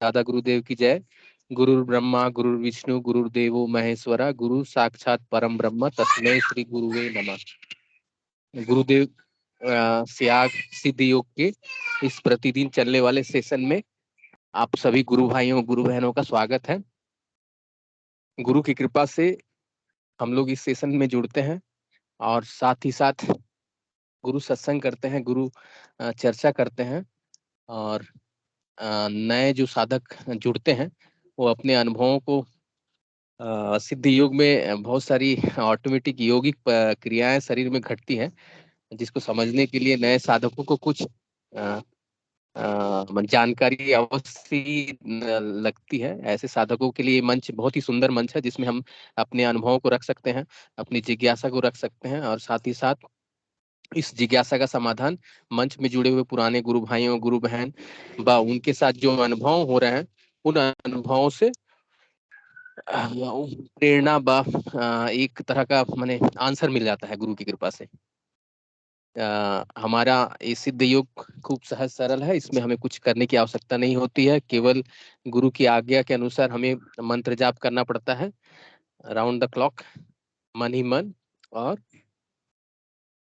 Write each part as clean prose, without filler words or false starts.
दादा गुरुदेव की जय। गुरु ब्रह्मा गुरु विष्णु गुरुदेवो महेश्वरा, गुरु साक्षात परम ब्रह्म तस्मै श्री गुरुवे नमः। गुरुदेव त्याग सिद्ध योग के इस प्रतिदिन चलने वाले सेशन में आप सभी गुरु भाइयों गुरु बहनों का स्वागत है। गुरु की कृपा से हम लोग इस सेशन में जुड़ते हैं और साथ ही साथ गुरु सत्संग करते हैं, गुरु चर्चा करते हैं और नए जो साधक जुड़ते हैं वो अपने अनुभवों को सिद्ध योग में बहुत सारी ऑटोमेटिक योगिक क्रियाएं शरीर में घटती हैं, जिसको समझने के लिए नए साधकों को कुछ जानकारी अवश्य लगती है। ऐसे साधकों के लिए मंच बहुत ही सुंदर मंच है, जिसमें हम अपने अनुभवों को रख सकते हैं, अपनी जिज्ञासा को रख सकते हैं और साथ ही साथ इस जिज्ञासा का समाधान मंच में जुड़े हुए पुराने गुरु भाइयों गुरु बहन व उनके साथ जो अनुभव हो रहे हैं उन अनुभवों से प्रेरणा व एक तरह का माने आंसर मिल जाता है गुरु की कृपा से। हमारा ये सिद्ध योग खूब सहज सरल है, इसमें हमें कुछ करने की आवश्यकता नहीं होती है, केवल गुरु की आज्ञा के अनुसार हमें मंत्र जाप करना पड़ता है राउंड द क्लॉक, मन ही मन, और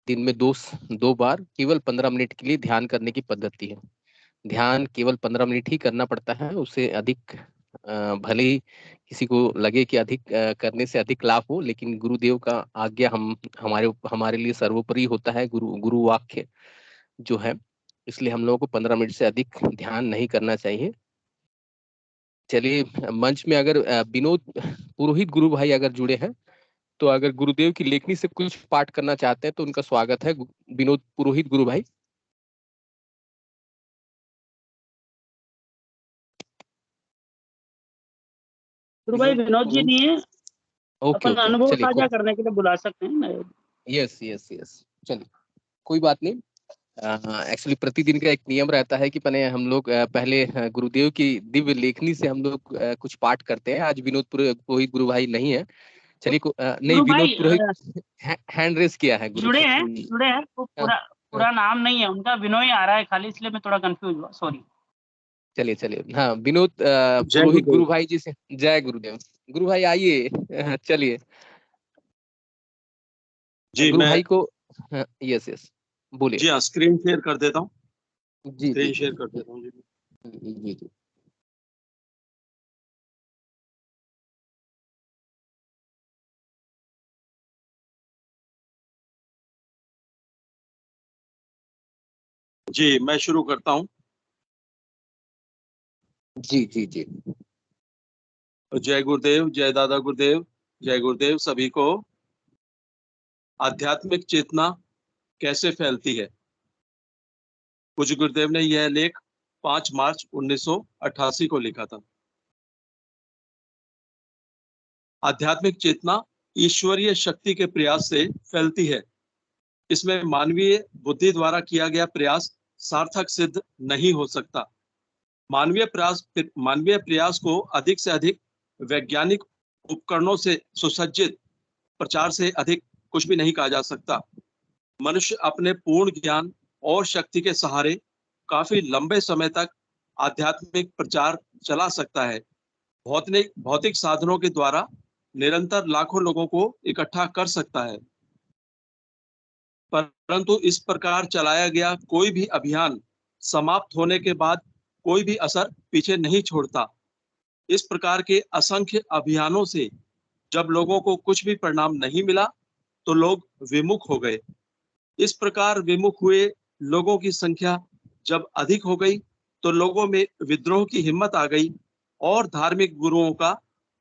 दिन में दो बार केवल 15 मिनट के लिए ध्यान करने की पद्धति है। ध्यान केवल 15 मिनट ही करना पड़ता है, उससे अधिक भले ही किसी को लगे कि अधिक करने से अधिक लाभ हो, लेकिन गुरुदेव का आज्ञा हम हमारे लिए सर्वोपरि होता है, गुरु वाक्य जो है, इसलिए हम लोगों को 15 मिनट से अधिक ध्यान नहीं करना चाहिए। चलिए, मंच में अगर विनोद पुरोहित गुरु भाई अगर जुड़े हैं तो अगर गुरुदेव की लेखनी से कुछ पाठ करना चाहते हैं तो उनका स्वागत है। विनोद पुरोहित गुरु भाई। गुरु भाई विनोद जी नहीं है, ओके अपन ओके, अनुभव चलिए साझा करने के लिए बुला सकते हैं ना। यस यस यस, चलिए कोई बात नहीं। एक्चुअली प्रतिदिन का एक नियम रहता है कि पहले हम लोग पहले गुरुदेव की दिव्य लेखनी से हम लोग कुछ पाठ करते हैं। आज विनोद पुरोहित गुरु भाई नहीं है, चलिए नहीं, गुरु विनोद भाई पुरोहित हैंड रेस किया है गुरु। जुड़े हैं तो पूरा नाम नहीं है उनका, विनोय आ रहा है खाली, इसलिए मैं थोड़ा कंफ्यूज हुआ, सॉरी। चलिए हाँ, विनोद पुरोहित गुरु भाई जी से जय गुरुदेव। गुरु भाई आइए, चलिए जी, गुरु भाई को यस यस बोलिए। जी हाँ, स्क्रीन शेयर कर देता हूँ, जी स्क्रीन शेयर कर देता हूँ जी जी। जी, मैं शुरू करता हूँ। जी जी जी। जय गुरुदेव, जय दादा गुरुदेव, जय गुरुदेव सभी को। आध्यात्मिक चेतना कैसे फैलती है। पूज्य गुरुदेव ने यह लेख 5 मार्च 1988 को लिखा था। आध्यात्मिक चेतना ईश्वरीय शक्ति के प्रयास से फैलती है। इसमें मानवीय बुद्धि द्वारा किया गया प्रयास सार्थक सिद्ध नहीं हो सकता। मानवीय प्रयास को अधिक से अधिक वैज्ञानिक उपकरणों से सुसज्जित प्रचार से अधिक कुछ भी नहीं कहा जा सकता। मनुष्य अपने पूर्ण ज्ञान और शक्ति के सहारे काफी लंबे समय तक आध्यात्मिक प्रचार चला सकता है। भौतिक साधनों के द्वारा निरंतर लाखों लोगों को इकट्ठा कर सकता है, परंतु इस प्रकार चलाया गया कोई भी अभियान समाप्त होने के बाद कोई भी असर पीछे नहीं छोड़ता। इस प्रकार के असंख्य अभियानों से जब लोगों को कुछ भी परिणाम नहीं मिला तो लोग विमुख हो गए। इस प्रकार विमुख हुए लोगों की संख्या जब अधिक हो गई तो लोगों में विद्रोह की हिम्मत आ गई और धार्मिक गुरुओं का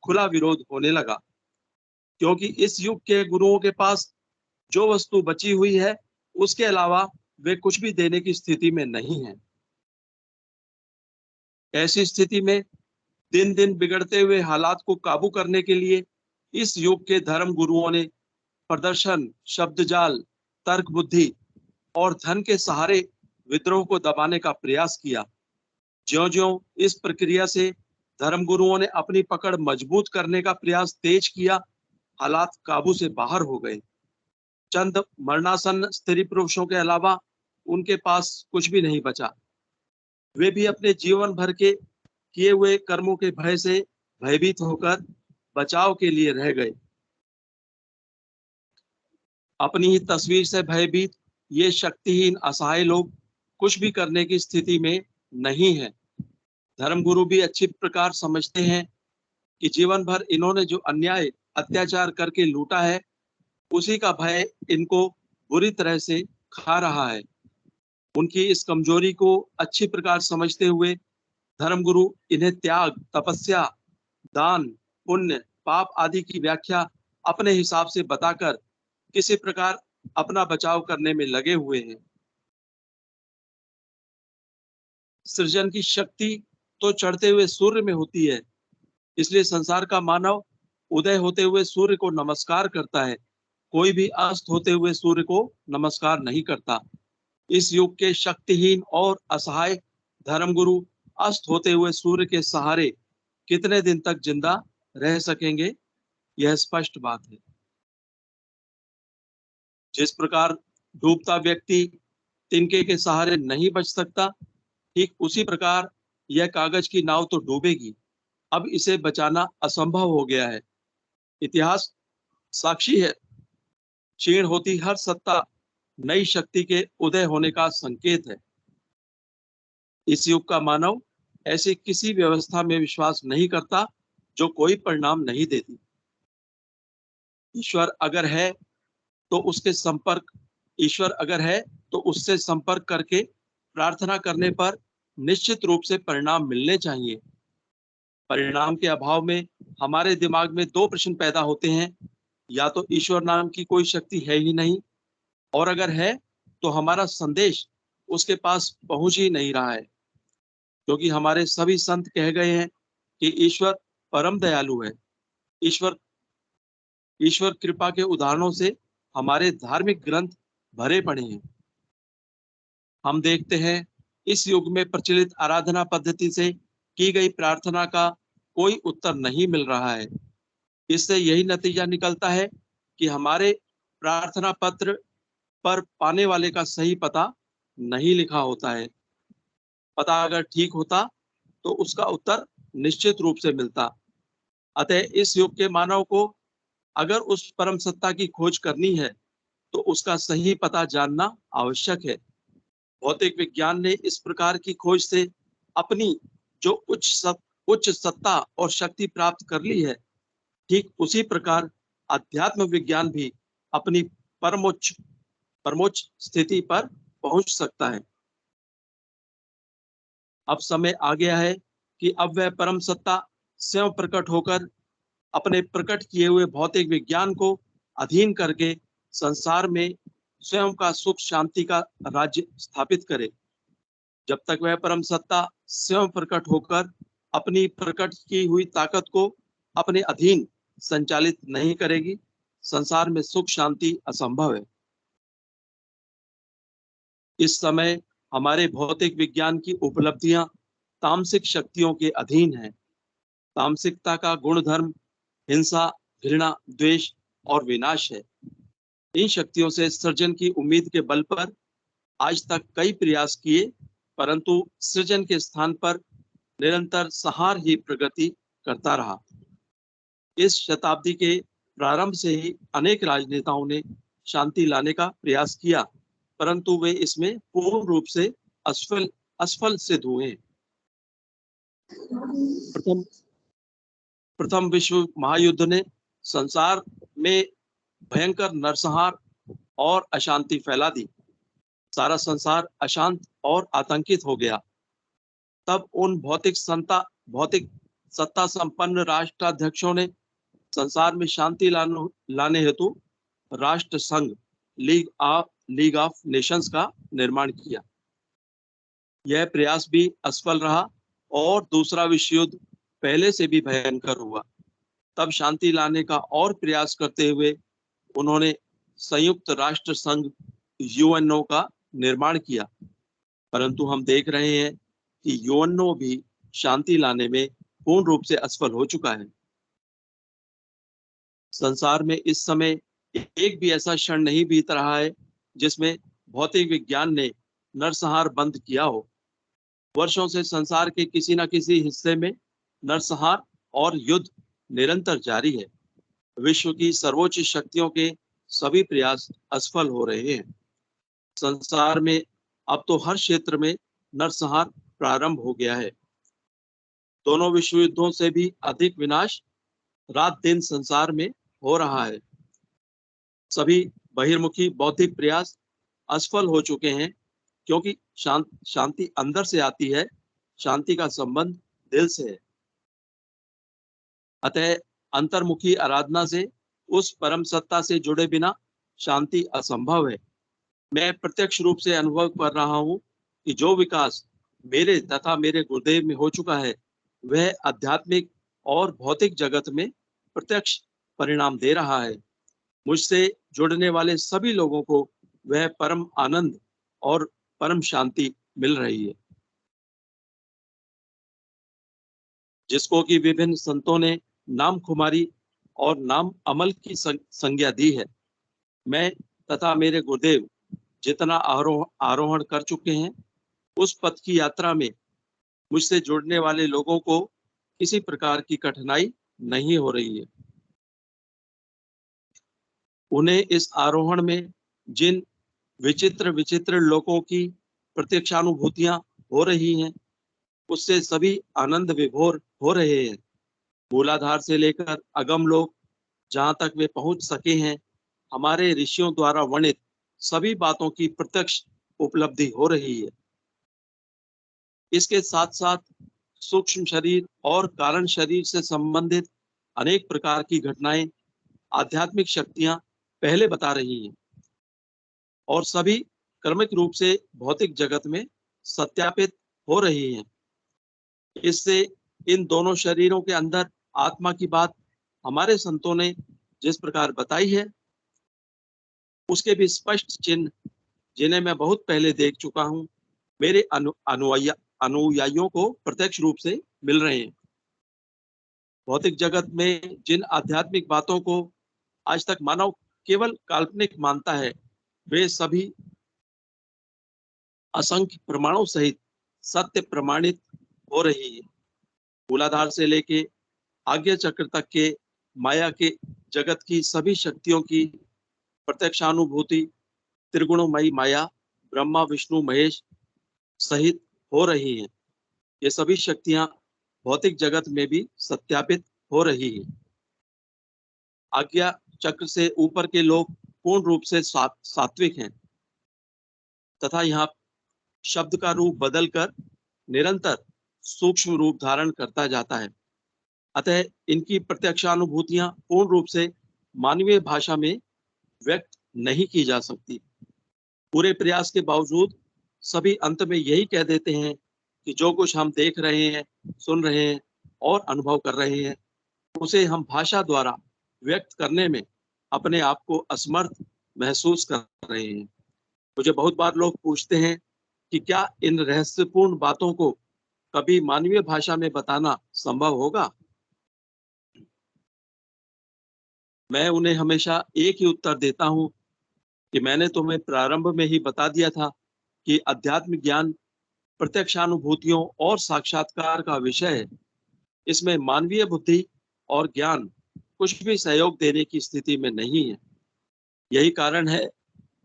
खुला विरोध होने लगा, क्योंकि इस युग के गुरुओं के पास जो वस्तु बची हुई है उसके अलावा वे कुछ भी देने की स्थिति में नहीं है। ऐसी स्थिति में दिन दिन बिगड़ते हुए हालात को काबू करने के लिए इस युग के धर्म गुरुओं ने प्रदर्शन, शब्दजाल, तर्क बुद्धि और धन के सहारे विद्रोह को दबाने का प्रयास किया। ज्यों-ज्यों इस प्रक्रिया से धर्म गुरुओं ने अपनी पकड़ मजबूत करने का प्रयास तेज किया, हालात काबू से बाहर हो गए। चंद मरणासन्न स्त्री पुरुषों के अलावा उनके पास कुछ भी नहीं बचा। वे भी अपने जीवन भर के किए हुए कर्मों के भय से भयभीत होकर बचाव के लिए रह गए। अपनी ही तस्वीर से भयभीत ये शक्तिहीन असहाय लोग कुछ भी करने की स्थिति में नहीं है। धर्मगुरु भी अच्छी प्रकार समझते हैं कि जीवन भर इन्होंने जो अन्याय अत्याचार करके लूटा है, उसी का भय इनको बुरी तरह से खा रहा है। उनकी इस कमजोरी को अच्छी प्रकार समझते हुए धर्मगुरु इन्हें त्याग, तपस्या, दान, पुण्य, पाप आदि की व्याख्या अपने हिसाब से बताकर किसी प्रकार अपना बचाव करने में लगे हुए हैं। सृजन की शक्ति तो चढ़ते हुए सूर्य में होती है, इसलिए संसार का मानव उदय होते हुए सूर्य को नमस्कार करता है, कोई भी अस्त होते हुए सूर्य को नमस्कार नहीं करता। इस युग के शक्तिहीन और असहाय धर्मगुरु अस्त होते हुए सूर्य के सहारे कितने दिन तक जिंदा रह सकेंगे, यह स्पष्ट बात है। जिस प्रकार डूबता व्यक्ति तिनके के सहारे नहीं बच सकता, ठीक उसी प्रकार यह कागज की नाव तो डूबेगी। अब इसे बचाना असंभव हो गया है। इतिहास साक्षी है, क्षीण होती हर सत्ता नई शक्ति के उदय होने का संकेत है। इस युग का मानव ऐसी किसी व्यवस्था में विश्वास नहीं करता जो कोई परिणाम नहीं देती। ईश्वर अगर है तो उससे संपर्क करके प्रार्थना करने पर निश्चित रूप से परिणाम मिलने चाहिए। परिणाम के अभाव में हमारे दिमाग में दो प्रश्न पैदा होते हैं, या तो ईश्वर नाम की कोई शक्ति है ही नहीं, और अगर है तो हमारा संदेश उसके पास पहुंच ही नहीं रहा है। क्योंकि हमारे सभी संत कह गए हैं कि ईश्वर परम दयालु है। ईश्वर कृपा के उदाहरणों से हमारे धार्मिक ग्रंथ भरे पड़े हैं। हम देखते हैं इस युग में प्रचलित आराधना पद्धति से की गई प्रार्थना का कोई उत्तर नहीं मिल रहा है। इससे यही नतीजा निकलता है कि हमारे प्रार्थना पत्र पर पाने वाले का सही पता नहीं लिखा होता है। पता अगर ठीक होता तो उसका उत्तर निश्चित रूप से मिलता। अतः इस युग के मानव को अगर उस परम सत्ता की खोज करनी है तो उसका सही पता जानना आवश्यक है। भौतिक विज्ञान ने इस प्रकार की खोज से अपनी जो उच्च सत्ता और शक्ति प्राप्त कर ली है, ठीक उसी प्रकार अध्यात्म विज्ञान भी अपनी परमोच्च स्थिति पर पहुंच सकता है। अब समय आ गया है कि अब वह परम सत्ता स्वयं प्रकट होकर अपने प्रकट किए हुए भौतिक विज्ञान को अधीन करके संसार में स्वयं का सुख शांति का राज्य स्थापित करे। जब तक वह परम सत्ता स्वयं प्रकट होकर अपनी प्रकट की हुई ताकत को अपने अधीन संचालित नहीं करेगी, संसार में सुख शांति असंभव है। इस समय हमारे भौतिक विज्ञान की उपलब्धियां तामसिक शक्तियों के अधीन हैं। तामसिकता का गुणधर्म हिंसा, घृणा, द्वेष और विनाश है। इन शक्तियों से सृजन की उम्मीद के बल पर आज तक कई प्रयास किए, परंतु सृजन के स्थान पर निरंतर संहार ही प्रगति करता रहा। इस शताब्दी के प्रारंभ से ही अनेक राजनेताओं ने शांति लाने का प्रयास किया, परंतु वे इसमें पूर्ण रूप से असफल सिद्ध हुए। प्रथम विश्व महायुद्ध ने संसार में भयंकर नरसंहार और अशांति फैला दी। सारा संसार अशांत और आतंकित हो गया। तब उन भौतिक सत्ता संपन्न राष्ट्राध्यक्षों ने संसार में शांति लाने हेतु राष्ट्र संघ लीग ऑफ नेशंस का निर्माण किया। यह प्रयास भी असफल रहा और दूसरा विश्व युद्ध पहले से भी भयंकर हुआ। तब शांति लाने का और प्रयास करते हुए उन्होंने संयुक्त राष्ट्र संघ यूएनओ का निर्माण किया, परंतु हम देख रहे हैं कि यूएनओ भी शांति लाने में पूर्ण रूप से असफल हो चुका है। संसार में इस समय एक भी ऐसा क्षण नहीं बीत रहा है जिसमें भौतिक विज्ञान ने नरसंहार बंद किया हो। वर्षों से संसार के किसी न किसी हिस्से में नरसंहार और युद्ध निरंतर जारी है। विश्व की सर्वोच्च शक्तियों के सभी प्रयास असफल हो रहे हैं। संसार में अब तो हर क्षेत्र में नरसंहार प्रारंभ हो गया है। दोनों विश्व युद्धों से भी अधिक विनाश रात दिन संसार में हो रहा है। सभी बहिर्मुखी बौद्धिक प्रयास असफल हो चुके हैं, क्योंकि शांति अंदर से आती है, शांति का संबंध दिल से है। अतः अंतर्मुखी आराधना से, उस परम सत्ता से जुड़े बिना शांति असंभव है। मैं प्रत्यक्ष रूप से अनुभव कर रहा हूँ कि जो विकास मेरे तथा मेरे गुरुदेव में हो चुका है, वह आध्यात्मिक और भौतिक जगत में प्रत्यक्ष परिणाम दे रहा है। मुझसे जुड़ने वाले सभी लोगों को वह परम आनंद और परम शांति मिल रही है, जिसको कि विभिन्न संतों ने नाम खुमारी और नाम अमल की संज्ञा दी है। मैं तथा मेरे गुरुदेव जितना आरोहण कर चुके हैं, उस पथ की यात्रा में मुझसे जुड़ने वाले लोगों को किसी प्रकार की कठिनाई नहीं हो रही है। उन्हें इस आरोहण में जिन विचित्र विचित्र लोगों की प्रत्यक्षानुभूतियां हो रही हैं, उससे सभी आनंद विभोर हो रहे हैं। मूलाधार से लेकर अगम लोक जहां तक वे पहुंच सके हैं, हमारे ऋषियों द्वारा वर्णित सभी बातों की प्रत्यक्ष उपलब्धि हो रही है। इसके साथ साथ सूक्ष्म शरीर और कारण शरीर से संबंधित अनेक प्रकार की घटनाएं आध्यात्मिक शक्तियां पहले बता रही हैं, और सभी क्रमिक रूप से भौतिक जगत में सत्यापित हो रही हैं। इससे इन दोनों शरीरों के अंदर आत्मा की बात हमारे संतों ने जिस प्रकार बताई है, उसके भी स्पष्ट चिन्ह, जिन्हें मैं बहुत पहले देख चुका हूं, मेरे अनुयायियों को प्रत्यक्ष रूप से मिल रहे हैं। भौतिक जगत में जिन आध्यात्मिक बातों को आज तक मानव केवल काल्पनिक मानता है, वे सभी असंख्य प्रमाणों सहित सत्य प्रमाणित हो रही है। मूलाधार से लेके आज्ञा चक्र तक के माया के जगत की सभी शक्तियों की प्रत्यक्षानुभूति त्रिगुणमयी माया ब्रह्मा विष्णु महेश सहित हो रही हैं। ये सभी शक्तियां भौतिक जगत में भी सत्यापित हो रही है। आज्ञा चक्र से ऊपर के लोग पूर्ण रूप से सात्विक हैं, तथा यहाँ शब्द का रूप बदलकर निरंतर सूक्ष्म रूप धारण करता जाता है। अतः इनकी प्रत्यक्षानुभूतियां पूर्ण रूप से मानवीय भाषा में व्यक्त नहीं की जा सकती। पूरे प्रयास के बावजूद सभी अंत में यही कह देते हैं कि जो कुछ हम देख रहे हैं, सुन रहे हैं और अनुभव कर रहे हैं, उसे हम भाषा द्वारा व्यक्त करने में अपने आप को असमर्थ महसूस कर रहे हैं। मुझे बहुत बार लोग पूछते हैं कि क्या इन रहस्यपूर्ण बातों को कभी मानवीय भाषा में बताना संभव होगा। मैं उन्हें हमेशा एक ही उत्तर देता हूं कि मैंने तुम्हें प्रारंभ में ही बता दिया था कि अध्यात्म ज्ञान प्रत्यक्षानुभूतियों और साक्षात्कार का विषय है। इसमें मानवीय बुद्धि और ज्ञान कुछ भी सहयोग देने की स्थिति में नहीं है। यही कारण है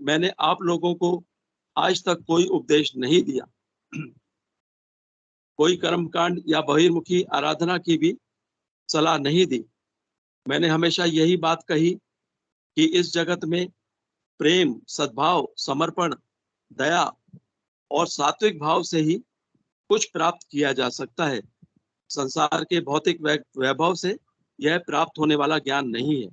मैंने आप लोगों को आज तक कोई उपदेश नहीं दिया, कोई कर्मकांड या बहिर्मुखी आराधना की भी सलाह नहीं दी। मैंने हमेशा यही बात कही कि इस जगत में प्रेम, सद्भाव, समर्पण, दया और सात्विक भाव से ही कुछ प्राप्त किया जा सकता है। संसार के भौतिक वैभव से यह प्राप्त होने वाला ज्ञान नहीं है।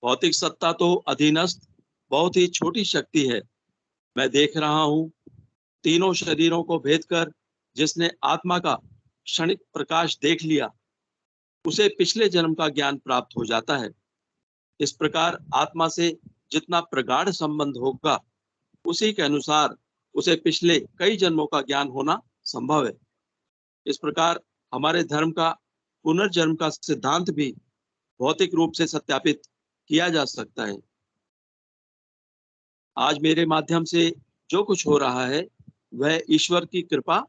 भौतिक सत्ता तो अधीनस्थ बहुत ही छोटी शक्ति है। मैं देख रहा हूं, तीनों शरीरों को भेद कर जिसने आत्मा का क्षणिक प्रकाश देख लिया, उसे पिछले जन्म का ज्ञान प्राप्त हो जाता है। इस प्रकार आत्मा से जितना प्रगाढ़ संबंध होगा, उसी के अनुसार उसे पिछले कई जन्मों का ज्ञान होना संभव है। इस प्रकार हमारे धर्म का पुनर्जन्म का सिद्धांत भी भौतिक रूप से सत्यापित किया जा सकता है। आज मेरे माध्यम से जो कुछ हो रहा है वह ईश्वर की कृपा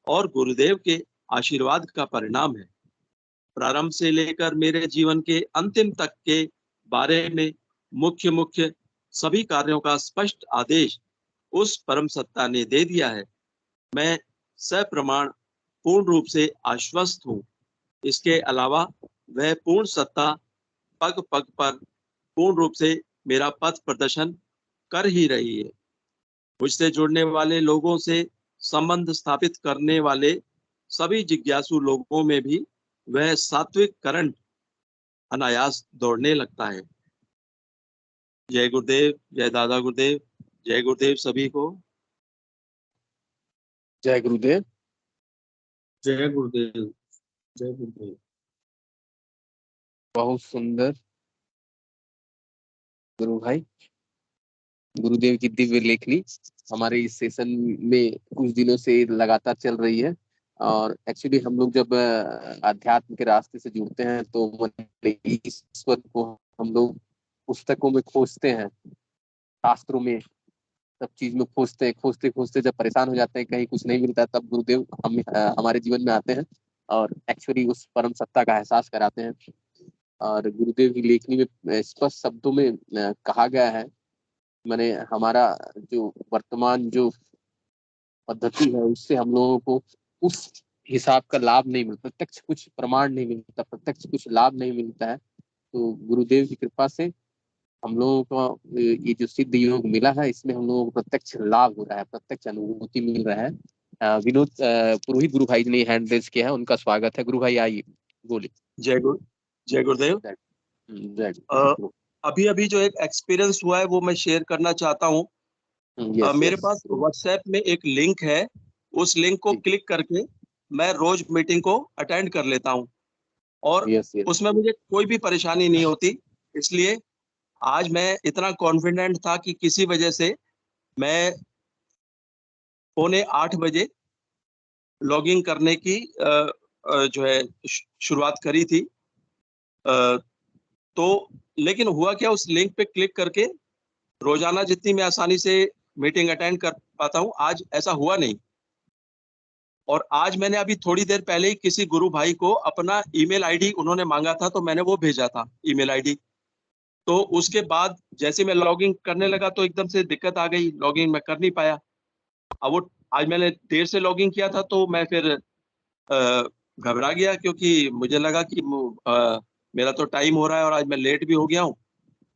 और गुरुदेव के आशीर्वाद का परिणाम है। प्रारंभ से लेकर मेरे जीवन के अंतिम तक के बारे में मुख्य मुख्य सभी कार्यों का स्पष्ट आदेश उस परम सत्ता ने दे दिया है। मैं सप्रमाण पूर्ण रूप से आश्वस्त हूँ। इसके अलावा वह पूर्ण सत्ता पग पग पर पूर्ण रूप से मेरा पथ प्रदर्शन कर ही रही है। मुझसे जुड़ने वाले लोगों से संबंध स्थापित करने वाले सभी जिज्ञासु लोगों में भी वह सात्विक करंट अनायास दौड़ने लगता है। जय गुरुदेव, जय दादा गुरुदेव, जय गुरुदेव सभी को। जय गुरुदेव। जय गुरुदेव, जय गुरुदेव। बहुत सुंदर गुरु भाई, गुरुदेव की दिव्य लेखनी हमारे इस सेशन में कुछ दिनों से लगातार चल रही है। और एक्चुअली हम लोग जब अध्यात्म के रास्ते से जुड़ते हैं तो ईश्वर को हम लोग पुस्तकों में खोजते हैं, शास्त्रों में, सब चीज में खोजते हैं। खोजते खोजते जब परेशान हो जाते हैं, कहीं कुछ नहीं मिलता, तब गुरुदेव हमारे जीवन में आते हैं और एक्चुअली उस परम सत्ता का एहसास कराते हैं। और गुरुदेव की लेखनी में स्पष्ट शब्दों में कहा गया है, मैंने हमारा जो वर्तमान जो पद्धति है उससे हम लोगों को उस हिसाब का लाभ नहीं मिलता, प्रत्यक्ष कुछ प्रमाण नहीं मिलता, प्रत्यक्ष कुछ लाभ नहीं मिलता है। तो गुरुदेव की कृपा से हम लोगों को ये जो सिद्ध योग मिला है, इसमें हम लोगों को प्रत्यक्ष लाभ हो रहा है, प्रत्यक्ष अनुभूति मिल रहा है। विनोद पुरोहित गुरु भाई ने हैंड रेज किया है, उनका स्वागत है। गुरु भाई आइए, बोलिए। जय गुरुदेव। जय अभी अभी जो एक एक्सपीरियंस हुआ है वो मैं शेयर करना चाहता हूँ। मेरे पास व्हाट्सएप में एक लिंक है, उस लिंक को क्लिक करके मैं रोज मीटिंग को अटेंड कर लेता हूँ और उसमें मुझे कोई भी परेशानी नहीं होती। इसलिए आज मैं इतना कॉन्फिडेंट था कि किसी वजह से मैं 7:45 बजे लॉगिंग करने की जो है शुरुआत करी थी। तो लेकिन हुआ क्या, उस लिंक पे क्लिक करके रोजाना जितनी मैं आसानी से मीटिंग अटेंड कर पाता हूँ, आज ऐसा हुआ नहीं। और आज मैंने अभी थोड़ी देर पहले ही किसी गुरु भाई को अपना ईमेल आईडी उन्होंने मांगा था, तो मैंने वो भेजा था ईमेल आईडी। तो उसके बाद जैसे मैं लॉगिंग करने लगा तो एकदम से दिक्कत आ गई, लॉगिंग मैं कर नहीं पाया। अब वो आज मैंने देर से लॉगिंग किया था तो मैं फिर घबरा गया, क्योंकि मुझे लगा कि मेरा तो टाइम हो रहा है और आज मैं लेट भी हो गया हूँ,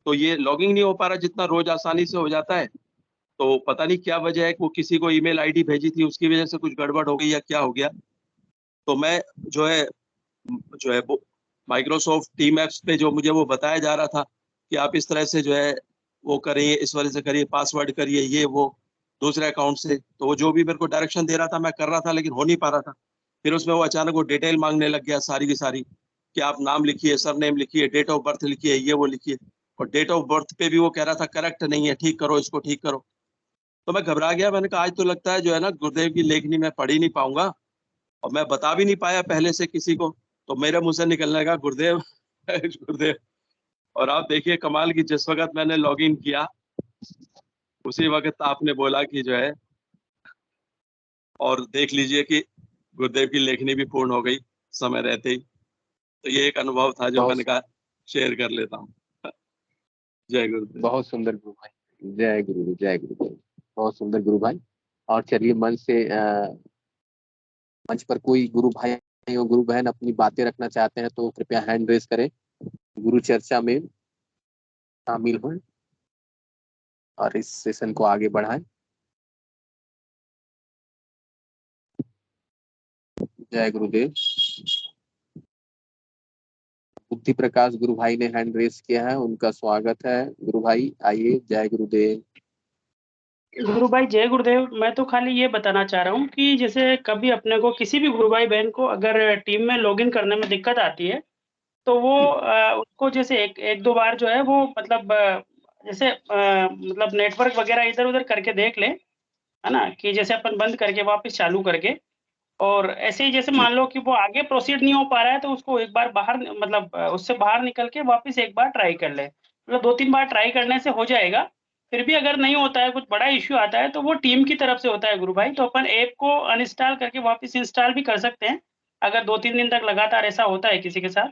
तो ये लॉगिंग नहीं हो पा रहा जितना रोज आसानी से हो जाता है। तो पता नहीं क्या वजह है, वो किसी को ईमेल आईडी भेजी थी उसकी वजह से कुछ गड़बड़ हो गई या क्या हो गया। तो मैं जो है वो माइक्रोसॉफ्ट टीम एप्स पे जो मुझे वो बताया जा रहा था कि आप इस तरह से जो है वो करिए, इस वजह से करिए, पासवर्ड करिए, ये वो दूसरे अकाउंट से, तो वो जो भी मेरे को डायरेक्शन दे रहा था मैं कर रहा था, लेकिन हो नहीं पा रहा था। फिर उसमें वो अचानक वो डिटेल मांगने लग गया सारी की सारी, कि आप नाम लिखिए, सरनेम लिखिए, डेट ऑफ बर्थ लिखिए, ये वो लिखिए। और डेट ऑफ बर्थ पे भी वो कह रहा था करेक्ट नहीं है, ठीक करो इसको, ठीक करो। तो मैं घबरा गया, मैंने कहा आज तो लगता है जो है ना गुरुदेव की लेखनी मैं पढ़ ही नहीं पाऊंगा, और मैं बता भी नहीं पाया पहले से किसी को। तो मेरे मुंह से निकलने लगा गुरुदेव गुरुदेव। और आप देखिए कमाल की, जिस वक्त मैंने लॉग इन किया उसी वक्त आपने बोला कि जो है, और देख लीजिए कि गुरुदेव की लेखनी भी पूर्ण हो गई समय रहते ही। तो ये एक अनुभव था जो मैंने कहा शेयर कर लेता हूँ। जय गुरुदेव। बहुत सुंदर गुरु भाई, जय गुरुदेव, जय गुरुदेव। बहुत सुंदर गुरु भाई। और चलिए मंच पर कोई गुरु भाई और गुरु बहन अपनी बातें रखना चाहते हैं तो कृपया हैंड रेज करें, गुरु चर्चा में शामिल हों और इस सेशन को आगे बढ़ाएं। जय गुरुदेव। बुद्धि प्रकाश गुरु भाई ने हैंड रेज किया है, उनका स्वागत है। गुरु भाई आइए। जय गुरुदेव। गुरु भाई जय गुरुदेव। मैं तो खाली ये बताना चाह रहा हूँ कि जैसे कभी अपने को किसी भी गुरु भाई बहन को अगर टीम में लॉगिन करने में दिक्कत आती है तो वो उसको जैसे एक दो बार जो है वो मतलब जैसे मतलब नेटवर्क वगैरह इधर उधर करके देख ले, है ना, कि जैसे अपन बंद करके वापस चालू करके, और ऐसे ही जैसे मान लो कि वो आगे प्रोसीड नहीं हो पा रहा है तो उसको एक बार बाहर मतलब उससे बाहर निकल के वापस एक बार ट्राई कर ले, मतलब 2-3 बार ट्राई करने से हो जाएगा। फिर भी अगर नहीं होता है, कुछ बड़ा इश्यू आता है, तो वो टीम की तरफ से होता है गुरु भाई। तो अपन ऐप को अनइंस्टॉल करके वापस इंस्टॉल भी कर सकते हैं, अगर 2-3 दिन तक लगातार ऐसा होता है किसी के साथ।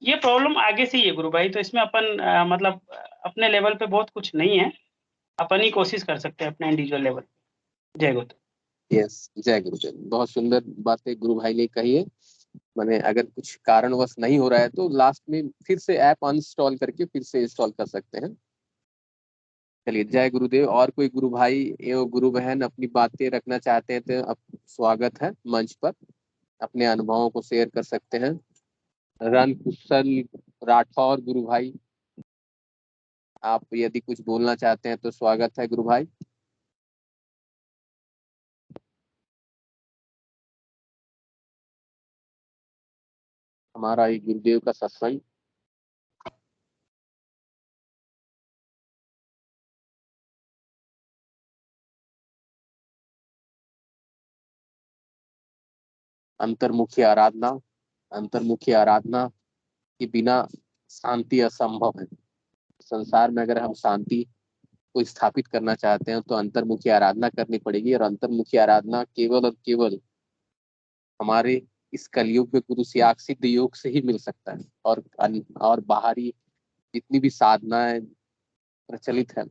ये प्रॉब्लम आगे से ही है गुरु भाई, तो इसमें अपन मतलब अपने लेवल पे बहुत कुछ नहीं है, अपन ही कोशिश कर सकते हैं अपने इंडिविजुअल लेवल। जय गुरु। यस, जय गुरुदेव। बहुत सुंदर बातें गुरु भाई ने कही है। मैंने अगर कुछ कारणवश नहीं हो रहा है तो लास्ट में फिर से ऐप अनइंस्टॉल करके फिर से इंस्टॉल कर सकते हैं। चलिए, जय गुरुदेव। और कोई गुरु भाई एवं गुरु बहन अपनी बातें रखना चाहते हैं तो अब स्वागत है मंच पर, अपने अनुभवों को शेयर कर सकते हैं। रन कुशल राठौर गुरु भाई, आप यदि कुछ बोलना चाहते हैं तो स्वागत है गुरु भाई। हमारा ये गुरुदेव का सत्संग। अंतर्मुखी आराधना, अंतर्मुखी आराधना के बिना शांति असंभव है। संसार में अगर हम शांति को स्थापित करना चाहते हैं तो अंतर्मुखी आराधना करनी पड़ेगी, और अंतर्मुखी आराधना केवल और केवल हमारे इस कलयुग में गुरु सियाग सिद्ध योग से ही मिल सकता है। और बाहरी जितनी भी साधनाएं प्रचलित है,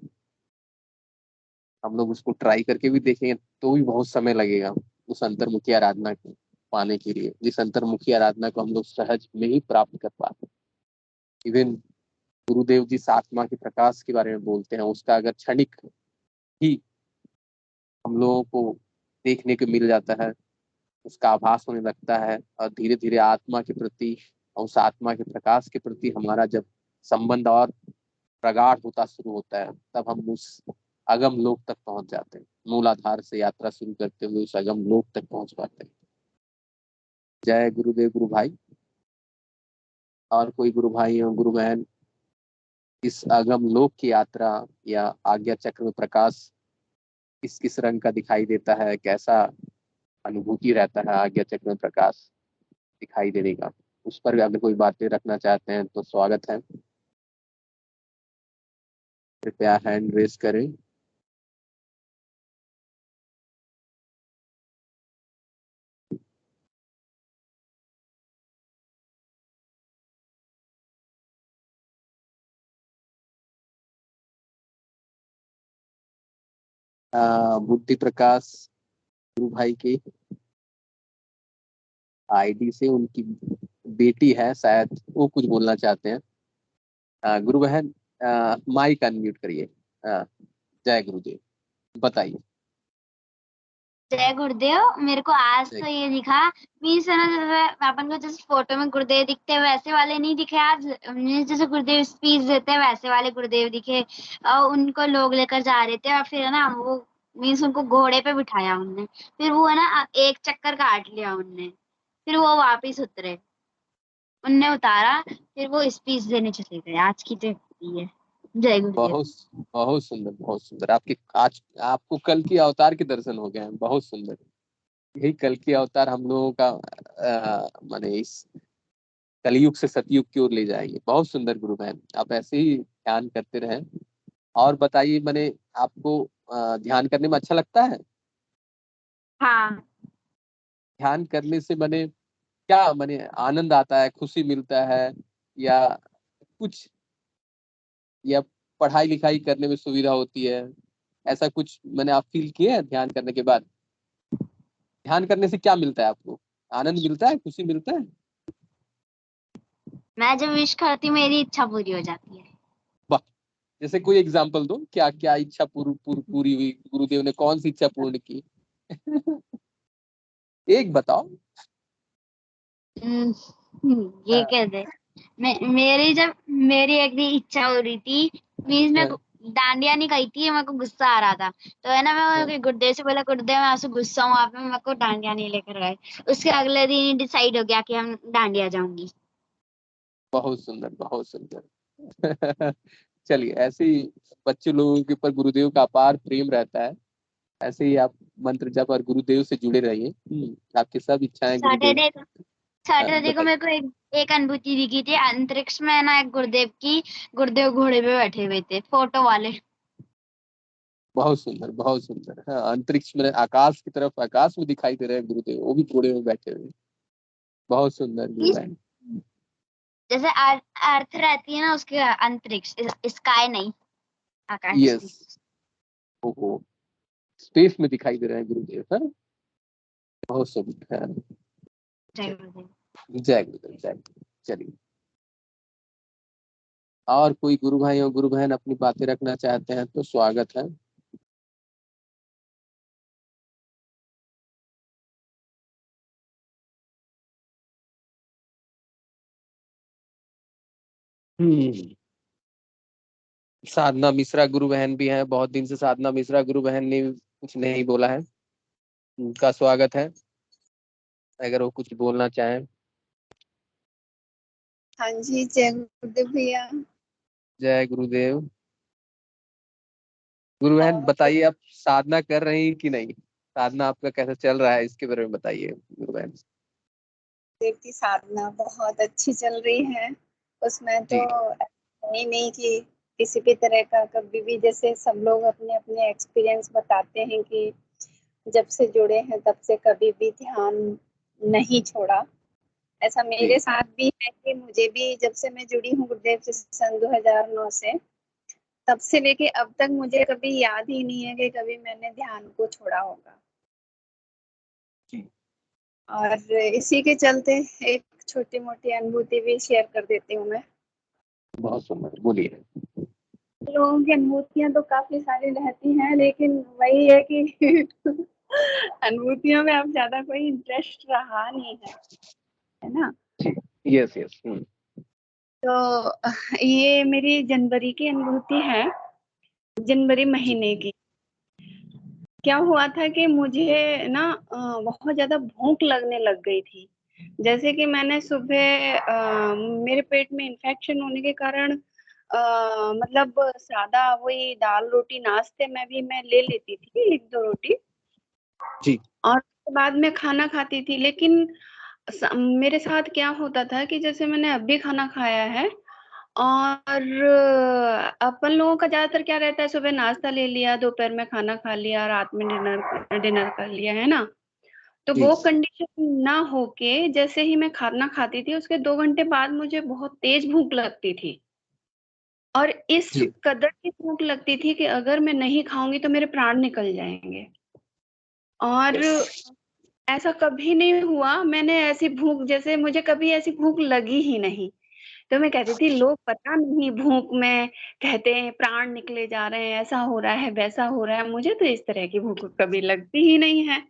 हम लोग उसको ट्राई करके भी देखेंगे तो भी बहुत समय लगेगा उस अंतर्मुखी आराधना को पाने के लिए, जिस अंतर्मुखी आराधना को हम लोग सहज में ही प्राप्त कर पाते। इवन गुरुदेव जिस आत्मा के प्रकाश के बारे में बोलते हैं, उसका अगर क्षणिक ही हम लोगों को देखने को मिल जाता है, उसका आभास होने लगता है, और धीरे धीरे आत्मा के प्रति और उस आत्मा के प्रकाश के प्रति हमारा जब संबंध और प्रगाढ़ होता शुरू होता है, तब हम उस अगम लोक तक पहुंच जाते हैं। मूलाधार से यात्रा शुरू करते हुए उस अगम लोक तक पहुंच पाते हैं। जय गुरुदेव गुरु भाई। और कोई गुरु भाई और गुरु बहन इस अगम लोक की यात्रा या आज्ञा चक्र में प्रकाश किस किस रंग का दिखाई देता है, कैसा अनुभूति रहता है आज्ञा चक्र में प्रकाश दिखाई देने का, उस पर अगर कोई बातें रखना चाहते हैं तो स्वागत है। कृपया हैंड रेज करें। बुद्धि प्रकाश गुरु भाई की आईडी से उनकी बेटी है शायद, वो कुछ बोलना चाहते हैं। गुरु बहन, माइक अनम्यूट करिए। जय गुरुदेव, बताइए। जय गुरुदेव। मेरे को आज जय- तो ये दिखा मीन्स है ना, जैसे अपन को जैसे फोटो में गुरुदेव दिखते हैं वैसे वाले नहीं दिखे आज। मीन्स जैसे गुरुदेव स्पीच देते हैं वैसे वाले गुरुदेव दिखे, और उनको लोग लेकर जा रहे थे, और फिर है ना वो मीन्स उनको घोड़े पे बिठाया उनने, फिर वो है ना एक चक्कर काट लिया उनने, फिर वो वापिस उतरे, उनने उतारा, फिर वो स्पीच देने चले गए। आज की तो ये है। जय गुरुदेव। बहुत बहुत सुंदर, बहुत सुंदर। आपके आज आपको कल की अवतार के दर्शन हो गए हैं, बहुत सुंदर। यही कल की अवतार हम लोगों का माने इस कलयुग से सतयुग की ओर ले जाएंगे। बहुत सुंदर गुरु बहन, आप ऐसे ही ध्यान करते रहें। और बताइए, मैंने आपको ध्यान करने में अच्छा लगता है? हाँ। ध्यान करने से मैंने क्या मैंने आनंद आता है, खुशी मिलता है, या कुछ, या पढ़ाई लिखाई करने में सुविधा होती है, ऐसा कुछ मैंने आप फील किए हैं ध्यान करने के बाद? ध्यान करने से क्या मिलता है आपको? आनंद मिलता है, खुशी मिलता है? मैं जब विश करती हूँ मेरी इच्छा पूरी हो जाती है। वाह, जैसे कोई एग्जांपल दो, क्या क्या इच्छा पूरी हुई? गुरुदेव ने कौन सी इच्छा पूर्ण की? एक बताओ। ये कह दे। मेरी एक दिन इच्छा हो रही थी, मीन्स मैं डांडिया नहीं गई थी, मेरे को गुस्सा आ रहा था, तो है ना मैं गुरुदेव से बोला गुरुदेव मैं आपसे गुस्सा हूँ, आप मेरे को डांडिया नहीं लेकर गए। उसके अगले दिन ही डिसाइड हो गया कि हम डांडिया जाऊंगी। बहुत सुंदर, बहुत सुंदर। चलिए, ऐसे ही बच्चे लोगों के ऊपर गुरुदेव का अपार प्रेम रहता है। ऐसे ही आप मंत्र जप और गुरुदेव से जुड़े रहिए। आपकी सब इच्छाएं गुरुदेव। सैटरडे को बताइए। मेरे को एक अनुभूति दिखी थी अंतरिक्ष में, है ना, एक गुरुदेव घोड़े पे बैठे हुए थे, फोटो वाले। बहुत सुंदर, बहुत सुंदर। हाँ, अंतरिक्ष में, आकाश की तरफ, आकाश में दिखाई दे रहे हैं गुरुदेव, वो भी घोड़े में बैठे हुए। बहुत सुंदर गुरु बहन। जैसे अर्थ रहती है ना, उसके अंतरिक्ष, स्काई नहीं, आकाश। यस, ओहो, स्पेस में दिखाई दे रहे हैं गुरुदेव। हाँ, बहुत सुंदर। हाँ। जय गुरुदेव। जय गुरुदेव, जय गुरुदेव। चलिए, और कोई गुरु भाई और गुरु बहन अपनी बातें रखना चाहते हैं तो स्वागत है। साधना मिश्रा गुरु बहन भी हैं, बहुत दिन से साधना मिश्रा गुरु बहन ने कुछ नहीं बोला है, उनका स्वागत है अगर वो कुछ बोलना चाहें। हाँ जी, जय गुरुदेव भैया। जय गुरुदेव। गुरु बहन बताइए, आप साधना कर रही कि नहीं? साधना आपका कैसा चल रहा है, इसके बारे में बताइए गुरु बहन। देव की साधना बहुत अच्छी चल रही है। उसमें तो नहीं कि किसी भी तरह का कभी भी, जैसे सब लोग अपने अपने एक्सपीरियंस बताते हैं कि जब से जुड़े हैं तब से कभी भी ध्यान नहीं छोड़ा। ऐसा मेरे साथ भी है कि मुझे भी जब से मैं जुड़ी हूँ गुरुदेव से सन 2009 से, तब से लेके अब तक मुझे कभी याद ही नहीं है कि कभी मैंने ध्यान को छोड़ा होगा। और इसी के चलते एक छोटी मोटी अनुभूति भी शेयर कर देती हूँ मैं। बहुत सुंदर, बोलिए। लोगों की अनुभूतियां तो काफी सारी रहती हैं, लेकिन वही है कि अनुभूतियों में अब ज्यादा कोई इंटरेस्ट रहा नहीं है ना। Yes yes. तो ये मेरी जनवरी की अनुभूति है, जनवरी महीने की। क्या हुआ था कि मुझे ना बहुत ज्यादा भूख लगने लग गई थी। जैसे कि मैंने सुबह मेरे पेट में इन्फेक्शन होने के कारण मतलब सादा वही दाल रोटी नाश्ते में भी मैं ले लेती थी, 1-2 रोटी जी। और उसके बाद में खाना खाती थी। लेकिन मेरे साथ क्या होता था कि जैसे मैंने अभी खाना खाया है और अपन लोगों का ज्यादातर क्या रहता है, सुबह नाश्ता ले लिया, दोपहर में खाना खा लिया, रात में डिनर कर लिया, है ना। तो वो कंडीशन ना होके जैसे ही मैं खाना खाती थी उसके 2 घंटे बाद मुझे बहुत तेज भूख लगती थी, और इस कदर की भूख लगती थी कि अगर मैं नहीं खाऊंगी तो मेरे प्राण निकल जाएंगे। और ऐसा कभी नहीं हुआ, मैंने ऐसी भूख, जैसे मुझे कभी ऐसी भूख लगी ही नहीं। तो मैं कहती थी लोग पता नहीं भूख में कहते हैं प्राण निकले जा रहे हैं, ऐसा हो रहा है वैसा हो रहा है, मुझे तो इस तरह की भूख कभी लगती ही नहीं है।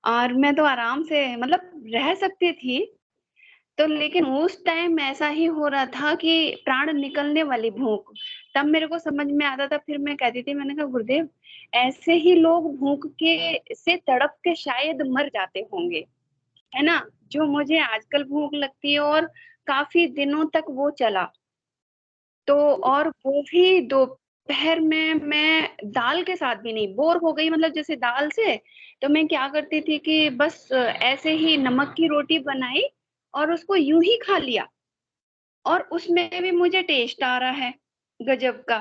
और मैं तो आराम से मतलब रह सकती थी। तो लेकिन उस टाइम ऐसा ही हो रहा था कि प्राण निकलने वाली भूख। तब मेरे को समझ में आता था, फिर मैं कहती थी, मैंने कहा गुरुदेव ऐसे ही लोग भूख के से तड़प के शायद मर जाते होंगे, है ना, जो मुझे आजकल भूख लगती है और काफी दिनों तक वो चला। तो और वो भी दोपहर में मैं दाल के साथ भी नहीं, बोर हो गई मतलब जैसे दाल से, तो मैं क्या करती थी कि बस ऐसे ही नमक की रोटी बनाई और उसको यूं ही खा लिया, और उसमें भी मुझे टेस्ट आ रहा है गजब का।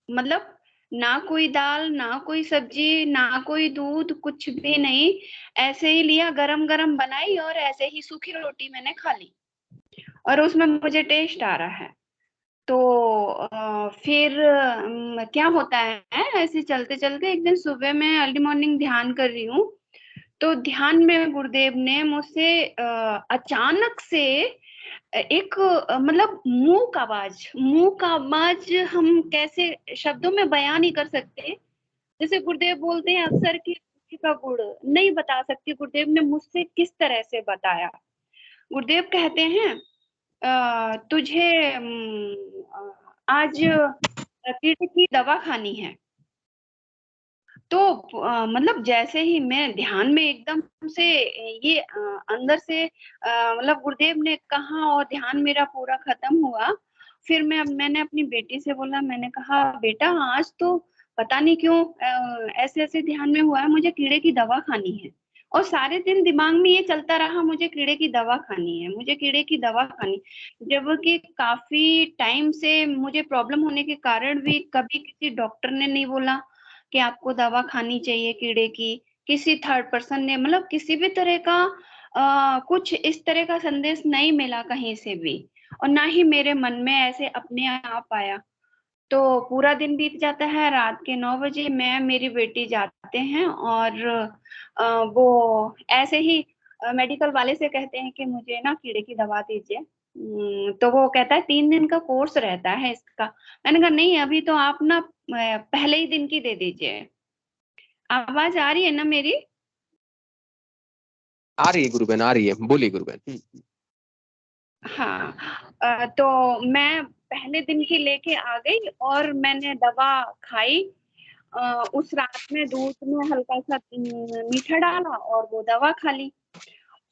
मतलब ना कोई दाल, ना कोई सब्जी, ना कोई दूध, कुछ भी नहीं, ऐसे ही लिया, गरम गरम बनाई और ऐसे ही सूखी रोटी मैंने खा ली और उसमें मुझे टेस्ट आ रहा है। तो फिर क्या होता है, ऐसे चलते चलते एक दिन सुबह मैं अर्ली मॉर्निंग ध्यान कर रही हूँ, तो ध्यान में गुरुदेव ने मुझसे अचानक से एक मतलब मुंह का आवाज हम कैसे शब्दों में बयान नहीं कर सकते। जैसे गुरुदेव बोलते हैं अक्सर कि खुशी का गुण नहीं बता सकती, गुरुदेव ने मुझसे किस तरह से बताया। गुरुदेव कहते हैं तुझे आज कीड़े की दवा खानी है। तो मतलब जैसे ही मैं ध्यान में एकदम से ये अंदर से मतलब गुरुदेव ने कहा और ध्यान मेरा पूरा खत्म हुआ। फिर मैंने अपनी बेटी से बोला, मैंने कहा बेटा आज तो पता नहीं क्यों ऐसे ऐसे ध्यान में हुआ है, मुझे कीड़े की दवा खानी है। और सारे दिन दिमाग में ये चलता रहा, मुझे कीड़े की दवा खानी है, मुझे कीड़े की दवा खानी, जबकि काफी टाइम से मुझे प्रॉब्लम होने के कारण भी कभी किसी डॉक्टर ने नहीं बोला, कि आपको दवा खानी चाहिए कीड़े की। किसी थर्ड पर्सन ने मतलब किसी भी तरह का कुछ इस तरह का संदेश नहीं मिला कहीं से भी, और ना ही मेरे मन में ऐसे अपने आप आया। तो पूरा दिन बीत जाता है, रात के 9 बजे मैं मेरी बेटी जाते हैं और वो ऐसे ही मेडिकल वाले से कहते हैं कि मुझे ना कीड़े की दवा दीजिए। तो वो कहता है 3 दिन का कोर्स रहता है इसका। मैंने कहा नहीं, अभी तो आप ना पहले ही दिन की दे दीजिए। आवाज आ रही है ना मेरी? आ रही है गुरु बहन, आ रही है, बोलिए गुरु बहन। हाँ, तो मैं पहले दिन की लेके आ गई और मैंने दवा खाई। उस रात में दूध में हल्का सा मीठा डाला और वो दवा खा ली।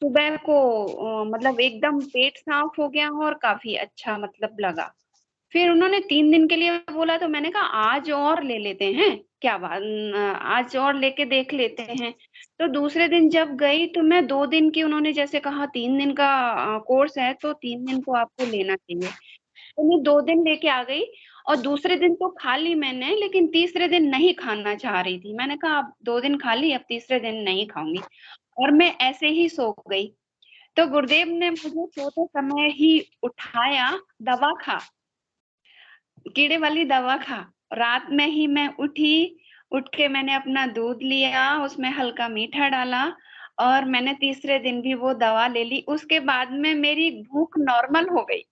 सुबह को मतलब एकदम पेट साफ हो गया और काफी अच्छा मतलब लगा। फिर उन्होंने 3 दिन के लिए बोला, तो मैंने कहा आज और ले लेते हैं, क्या बात, आज और लेके देख लेते हैं। तो दूसरे दिन जब गई तो मैं 2 दिन की, उन्होंने जैसे कहा 3 दिन का कोर्स है तो 3 दिन तो आपको लेना चाहिए। तो मैं 2 दिन लेके आ गई और दूसरे दिन तो खा ली मैंने, लेकिन तीसरे दिन नहीं खाना चाह रही थी। मैंने कहा अब 2 दिन खा ली, अब तीसरे दिन नहीं खाऊंगी, और मैं ऐसे ही सो गई। तो गुरुदेव ने मुझे सोते समय ही उठाया, दवा खा, कीड़े वाली दवा खा। रात में ही मैं उठी, उठ के मैंने अपना दूध लिया, उसमें हल्का मीठा डाला और मैंने तीसरे दिन भी वो दवा ले ली। उसके बाद में मेरी भूख नॉर्मल हो गई।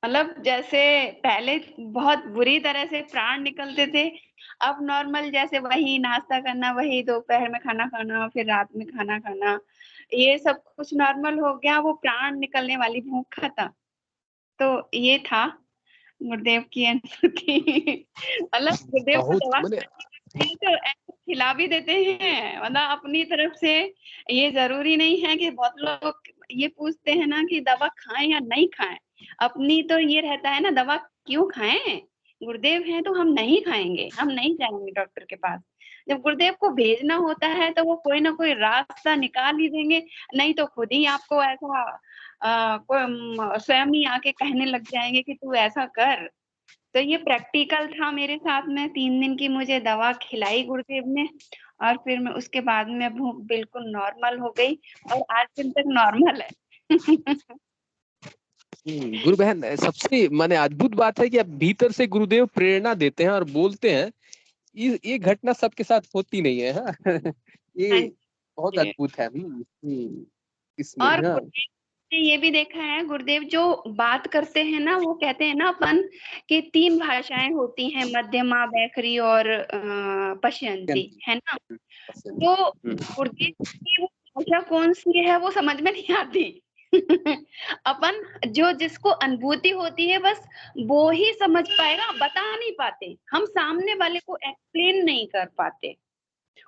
मतलब जैसे पहले बहुत बुरी तरह से प्राण निकलते थे, अब नॉर्मल, जैसे वही नाश्ता करना, वही दोपहर में खाना खाना, फिर रात में खाना खाना, ये सब कुछ नॉर्मल हो गया। वो प्राण निकलने वाली भूख खत्म। तो ये था गुरुदेव की अनुभूति। मतलब गुरुदेव को बहुत दवा मैंने खानी तो ऐसे खिला भी देते हैं, मतलब अपनी तरफ से। ये जरूरी नहीं है कि बहुत लोग ये पूछते हैं ना कि दवा खाएं या नहीं खाएं। अपनी तो ये रहता है ना, दवा क्यों खाएं, गुरुदेव हैं तो हम नहीं खाएंगे, हम नहीं जाएंगे डॉक्टर के पास। जब गुरुदेव को भेजना होता है तो वो कोई ना कोई रास्ता निकाल ही देंगे, नहीं तो खुद ही आपको ऐसा स्वयं ही आके कहने लग जाएंगे कि तू ऐसा कर। तो ये प्रैक्टिकल था मेरे साथ में। 3 दिन की मुझे दवा खिलाई गुरुदेव ने, और फिर मैं उसके बाद में भूख बिल्कुल नॉर्मल हो गई और आज दिन तक नॉर्मल है। गुरु बहन, सबसे माने अद्भुत बात है कि अब भीतर से गुरुदेव प्रेरणा देते हैं और बोलते हैं। ये घटना सबके साथ होती नहीं है। हाँ? हाँ ये बहुत जी। अद्भुत है। इसमें और हाँ। गुरुदेव ने ये भी देखा है, गुरुदेव जो बात करते हैं ना, वो कहते हैं ना अपन कि 3 भाषाएं होती हैं, मध्यमा, बैखरी और पश्यंती, है ना। तो गुरुदेव की वो भाषा कौन सी है वो समझ में नहीं आती। अपन जो जिसको अनुभूति होती है बस वो ही समझ पाएगा, बता नहीं पाते, हम सामने वाले को एक्सप्लेन नहीं कर पाते।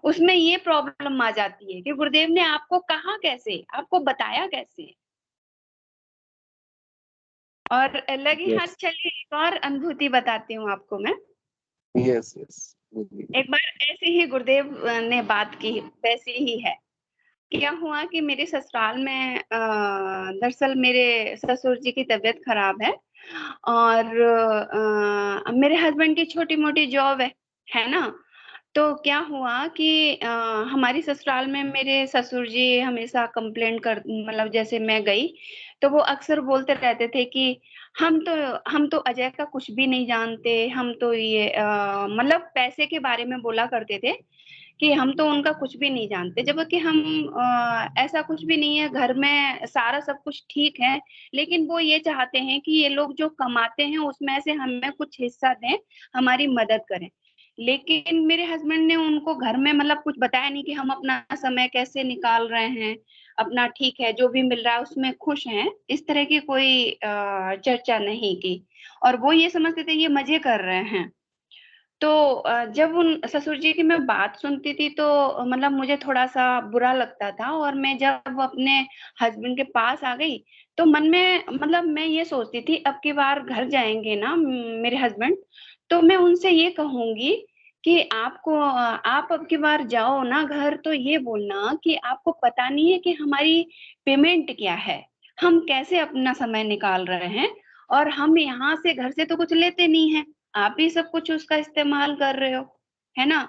उसमें ये प्रॉब्लम आ जाती है कि गुरुदेव ने आपको कहा कैसे, आपको बताया कैसे। और अलग ही हाथ, यस चलिए एक और अनुभूति बताती हूँ आपको मैं। Yes yes. एक बार ऐसे ही गुरुदेव ने बात की, वैसी ही है। क्या हुआ कि मेरे ससुराल में दरअसल मेरे ससुर जी की तबीयत खराब है, और मेरे हस्बैंड की छोटी मोटी जॉब है ना। तो क्या हुआ कि हमारी ससुराल में मेरे ससुर जी हमेशा कंप्लेंट कर, मतलब जैसे मैं गई तो वो अक्सर बोलते रहते थे कि हम तो अजय का कुछ भी नहीं जानते, हम तो ये मतलब पैसे के बारे में बोला करते थे कि हम तो उनका कुछ भी नहीं जानते, जबकि हम ऐसा कुछ भी नहीं है, घर में सारा सब कुछ ठीक है। लेकिन वो ये चाहते हैं कि ये लोग जो कमाते हैं उसमें से हमें कुछ हिस्सा दें, हमारी मदद करें। लेकिन मेरे हस्बैंड ने उनको घर में मतलब कुछ बताया नहीं कि हम अपना समय कैसे निकाल रहे हैं, अपना ठीक है जो भी मिल रहा है उसमें खुश हैं, इस तरह की कोई चर्चा नहीं की। और वो ये समझते थे ये मजे कर रहे हैं। तो जब उन ससुर जी की मैं बात सुनती थी तो मतलब मुझे थोड़ा-सा बुरा लगता था, और मैं जब अपने हस्बैंड के पास आ गई, तो मन में मतलब मैं ये सोचती थी अब की बार घर जाएँगे ना मेरे हस्बैंड, तो मैं उनसे ये कहूँगी कि आप अब की बार जाओ ना घर तो ये बोलना कि आपको पता नहीं है कि हमारी पेमेंट क्या है, हम कैसे अपना समय निकाल रहे हैं, और हम यहाँ से घर से तो कुछ लेते नहीं हैं। आप ही सब कुछ उसका इस्तेमाल कर रहे हो। है ना।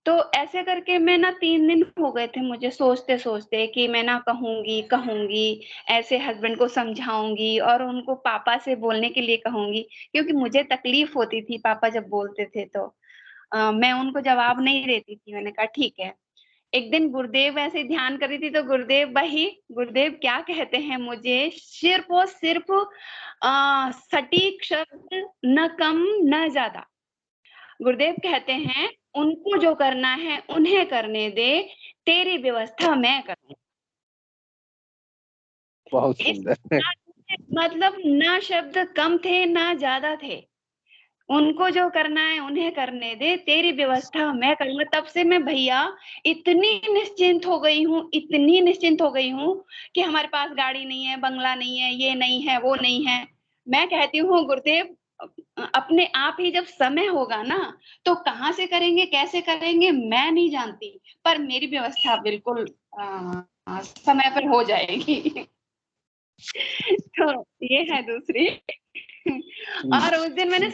तो ऐसे करके मैं ना 3 दिन हो गए थे मुझे सोचते सोचते कि मैं ना कहूंगी ऐसे हस्बैंड को समझाऊंगी और उनको पापा से बोलने के लिए कहूंगी, क्योंकि मुझे तकलीफ होती थी पापा जब बोलते थे तो मैं उनको जवाब नहीं देती थी। मैंने कहा ठीक है। एक दिन गुरुदेव ऐसे ध्यान कर रही थी तो गुरुदेव क्या कहते हैं मुझे, सिर्फ और सिर्फ सटीक शब्द, न कम न ज्यादा। गुरुदेव कहते हैं उनको जो करना है उन्हें करने दे, तेरी व्यवस्था मैं करूँ। बहुत इस सुंदर। मतलब ना शब्द कम थे ना ज्यादा थे, उनको जो करना है उन्हें करने दे, तेरी व्यवस्था मैं करूंगा। तब से मैं भैया इतनी निश्चिंत हो गई हूँ, इतनी निश्चिंत हो गई हूँ कि हमारे पास गाड़ी नहीं है, बंगला नहीं है, ये नहीं है, वो नहीं है। मैं कहती हूँ गुरुदेव अपने आप ही जब समय होगा ना तो कहाँ से करेंगे, कैसे करेंगे मैं नहीं जानती, पर मेरी व्यवस्था बिल्कुल समय पर हो जाएगी। तो ये है दूसरी। और उस दिन मैंने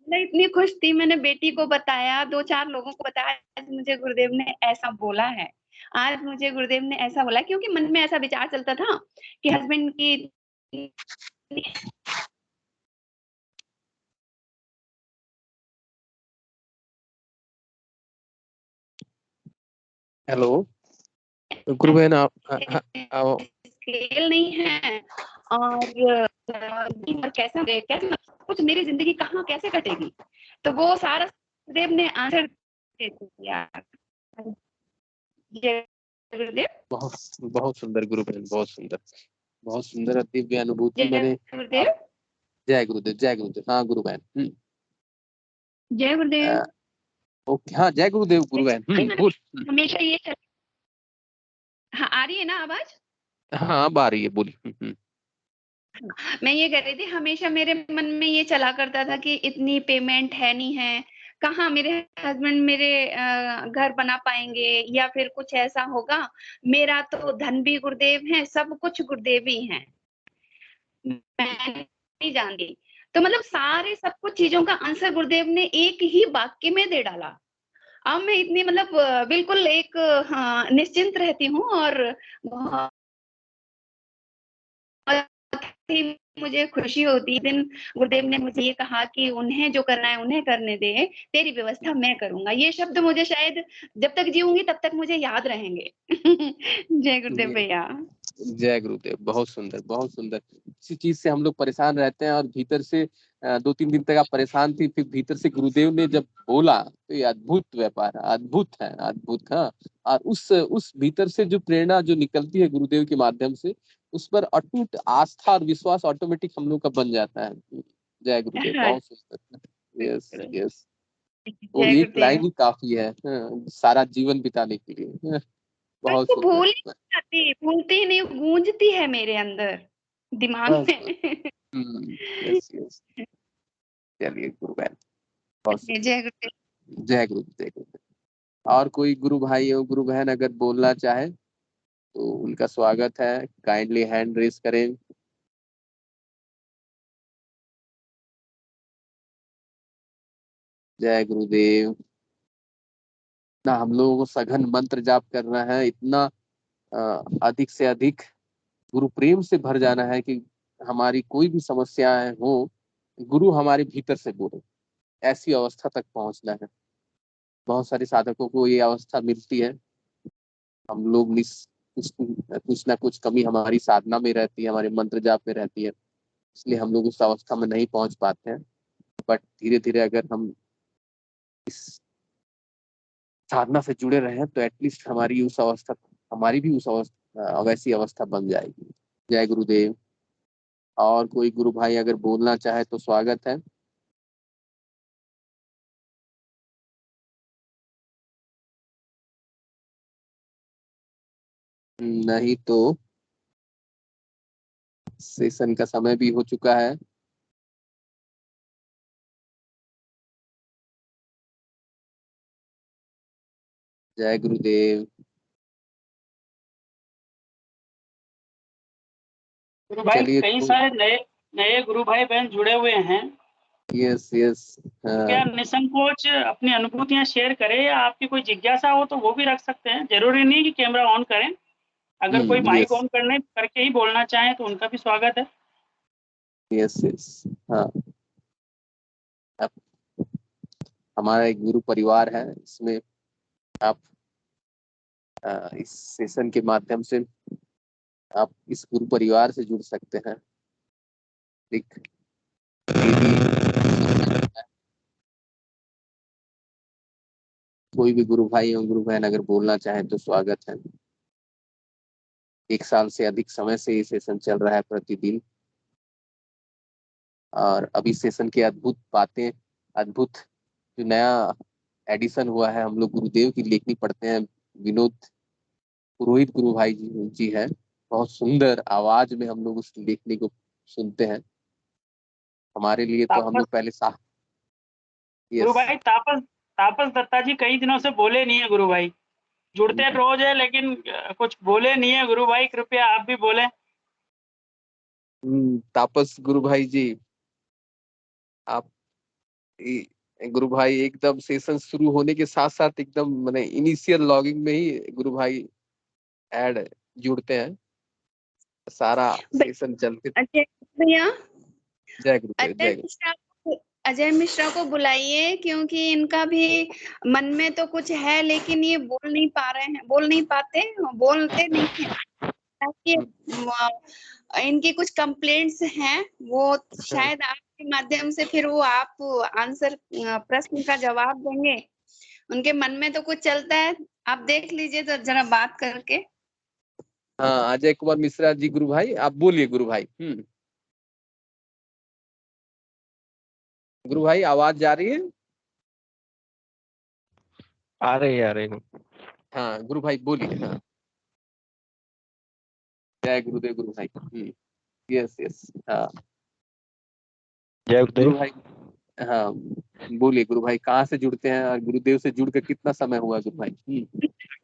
मैं इतनी खुश थी, मैंने बेटी को बताया, 2-4 लोगों को बताया, आज मुझे गुरुदेव ने ऐसा बोला है, आज मुझे गुरुदेव ने ऐसा बोला, क्योंकि मन में ऐसा विचार चलता था कि हस्बैंड की हेलो गुरु बहन, आप आओ। स्केल नहीं है और कैसा कैसा कुछ मेरी जिंदगी कहाँ कैसे कटेगी, तो वो सारा गुरुदेव ने आंसर दे दिया। जय गुरुदेव। बहुत बहुत सुंदर गुरु बहन, बहुत सुंदर दिव्य अनुभूति जय मैंने। गुरुदेव। जय गुरुदेव, जय गुरुदेव। हाँ गुरु बहन। जय गुरुदेव। ओके, हाँ जय गुरुदेव गुरु बहन। बोल। हमेशा ये हाँ आ रही है ना आवाज? हाँ अब आ रही है, बोली। मैं ये कह रही थी, हमेशा मेरे मन में ये चला करता था कि इतनी पेमेंट है नहीं है, कहाँ मेरे हस्बैंड मेरे घर बना पाएंगे या फिर कुछ ऐसा होगा। मेरा तो धन भी गुरुदेव है, सब कुछ गुरुदेव ही है, मैं नहीं जानती। तो मतलब सारे सब कुछ चीजों का आंसर गुरुदेव ने एक ही वाक्य में दे डाला। अब मैं इतनी मतलब बिल्कुल एक हाँ निश्चिंत रहती हूँ और बहुत ही मुझे खुशी होती है। दिन गुरुदेव ने मुझे ये कहा कि उन्हें जो करना है उन्हें करने दे, तेरी व्यवस्था मैं करूंगा। ये शब्द मुझे शायद जब तक जीऊंगी तब तक मुझे याद रहेंगे। जय गुरुदेव भैया। जय गुरुदेव। बहुत सुंदर, बहुत सुंदर। इसी चीज से हम लोग परेशान रहते हैं और भीतर से 2-3 दिन तक आप परेशान थी, फिर भीतर से गुरुदेव ने जब बोला तो ये अद्भुत व्यापार है, अद्भुत है, अद्भुत। हाँ, और उस भीतर से जो प्रेरणा जो निकलती है गुरुदेव के माध्यम से, उस पर अटूट आस्था और विश्वास ऑटोमेटिक हम लोग का बन जाता है। जय गुरुदेव, बहुत सुंदर। यस यस, वो जय एक लाइन गुरुदेव। ही काफी है, हाँ, सारा जीवन बिताने के लिए। हाँ, बहुत उसको सुंदर। भूल ही नहीं जाती, भूलती ही नहीं, गूंजती है मेरे अंदर दिमाग बस बस। में। Yes yes. चलिए गुरु बहन, बहुत जय गुरुदेव। शुक्रिया। जय गुरु, जय गुरु। और कोई गुरु भाई हो, गुरु बहन अगर बोलना चाहे तो उनका स्वागत है, काइंडली हैंड रेस करें। जय गुरुदेव। ना हम लोगों को सघन मंत्र जाप करना है, इतना अधिक से अधिक गुरु प्रेम से भर जाना है कि हमारी कोई भी समस्याएं हो, गुरु हमारे भीतर से बोले, ऐसी अवस्था तक पहुंचना है। बहुत सारे साधकों को ये अवस्था मिलती है। हम लोग कुछ ना कुछ कमी हमारी साधना में रहती है, हमारे मंत्र जाप में रहती है, इसलिए हम लोग उस अवस्था में नहीं पहुंच पाते हैं। बट धीरे धीरे अगर हम इस साधना से जुड़े रहे तो एटलीस्ट हमारी भी उस अवस्था वैसी अवस्था बन जाएगी। जय गुरुदेव। और कोई गुरु भाई अगर बोलना चाहे तो स्वागत है। नहीं तो सेशन का समय भी हो चुका है। जय गुरुदेव। गुरु भाई चलिए कई सारे नए नए गुरु भाई बहन जुड़े हुए हैं, यस यस। क्या निसंकोच अपनी अनुभूतियां शेयर करें, या आपकी कोई जिज्ञासा हो तो वो भी रख सकते हैं, जरूरी नहीं कि कैमरा ऑन करें। अगर कोई माइक यस ऑन करके ही बोलना चाहे तो उनका भी स्वागत है। Yes yes. हाँ, अब हमारा एक गुरु परिवार है, इसमें आप इस सेशन के माध्यम से आप इस गुरु परिवार से जुड़ सकते हैं। एक कोई भी गुरु भाई एवं गुरु बहन अगर बोलना चाहे तो स्वागत है। 1 साल से अधिक समय से ये सेशन चल रहा है प्रतिदिन, और अभी सेशन की अद्भुत बातें, अद्भुत जो नया एडिशन हुआ है, हम लोग गुरुदेव की लेखनी पढ़ते हैं। विनोद पुरोहित गुरु भाई जी है, बहुत सुंदर आवाज में हम लोग उस लेखनी को सुनते हैं। हमारे लिए तो हम तापस लोग पहले गुरु यस। भाई, तापस दत्ता जी कई दिनों से बोले नहीं है गुरु भाई। जुड़ते रोज है लेकिन कुछ बोले नहीं है गुरु भाई, कृपया आप भी बोले। तापस गुरु भाई जी, आप गुरु भाई एकदम सेशन शुरू होने के साथ साथ एकदम मैंने इनिशियल लॉगिंग में ही गुरु भाई ऐड जुड़ते हैं, सारा सेशन चलते। अजय भैया, जय गुरुदेव, जय गुरु। अजय मिश्रा को बुलाइए, क्योंकि इनका भी मन में तो कुछ है लेकिन ये बोल नहीं पाते, बोलते नहीं है। ताकि इनकी कुछ कंप्लेंट्स हैं, वो शायद आपके माध्यम से फिर वो आप आंसर प्रश्न का जवाब देंगे। उनके मन में तो कुछ चलता है, आप देख लीजिए तो जरा बात करके। हाँ, अजय कुमार मिश्रा जी गुरु भाई, आप बोलिए गुरु भाई। गुरु भाई आवाज जा रही है? आ रही है। हाँ गुरु भाई बोलिए। हाँ, जय गुरुदेव गुरु भाई। Yes yes. हाँ जय गुरु गुरुदेव। भाई, हाँ बोलिए गुरु भाई, कहाँ से जुड़ते हैं और गुरुदेव से जुड़ कर कितना समय हुआ गुरु भाई?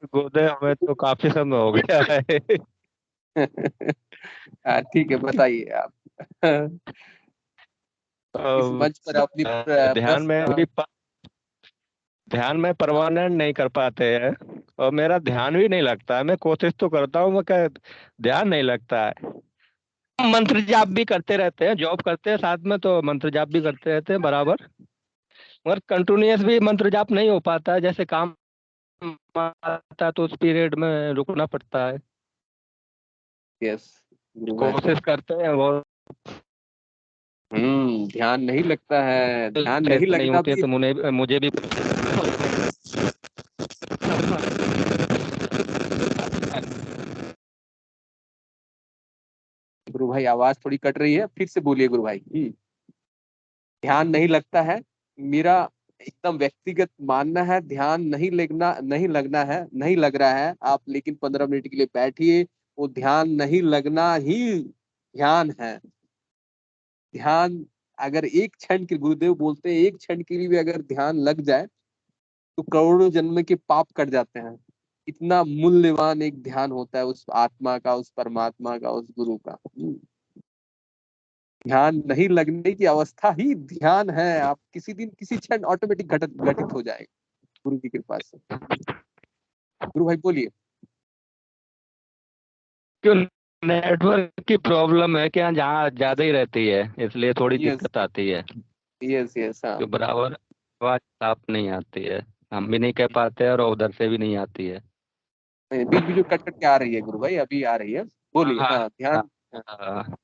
गुरुदेव, हमें तो काफी समय हो गया है। ठीक है, बताइए आप। इस मंच पर अपनी ध्यान में प्रश्न। ध्यान में परमानेंट नहीं कर पाते हैं, और मेरा ध्यान भी नहीं लगता है। मैं कोशिश तो करता हूँ, मैं ध्यान नहीं लगता है। मंत्र जाप भी करते रहते हैं, जॉब करते हैं साथ में, तो मंत्र जाप भी करते रहते हैं बराबर, मगर कंटिन्यूअस भी मंत्र जाप नहीं हो पाता है। जैसे काम आता है तो उस पीरियड में रुकना पड़ता है। यस गुरु भाई। कोशिश करते हैं वो, ध्यान नहीं लगता है, ध्यान नहीं नहीं लगना होती है भी। तो मुझे भी गुरु भाई आवाज थोड़ी कट रही है, फिर से बोलिए गुरु भाई। ध्यान नहीं लगता है, मेरा एकदम व्यक्तिगत मानना है, ध्यान नहीं लग रहा है आप, लेकिन 15 मिनट के लिए बैठिए, वो ध्यान नहीं लगना ही ध्यान है। ध्यान अगर एक क्षण के, गुरुदेव बोलते हैं, एक क्षण के लिए भी अगर ध्यान लग जाए तो करोड़ों जन्म के पाप कट जाते हैं। इतना मूल्यवान एक ध्यान होता है उस आत्मा का, उस परमात्मा का, उस गुरु का। ध्यान नहीं लगने की अवस्था ही ध्यान है। आप किसी दिन किसी क्षण ऑटोमेटिक घटित हो जाएगा गुरु की कृपा से। गुरु भाई बोलिए। क्यों, नेटवर्क की प्रॉब्लम है क्या? जहाँ ज्यादा ही रहती है, इसलिए थोड़ी यस दिक्कत आती है। Yes yes. हाँ, जो बराबर आवाज साफ नहीं आती है, हम भी नहीं कह पाते और उधर से भी नहीं आती है। बीच बीच में कट कट के आ रही है गुरु भाई, अभी आ रही है, बोलिए। हाँ हाँ ध्यान। हाँ।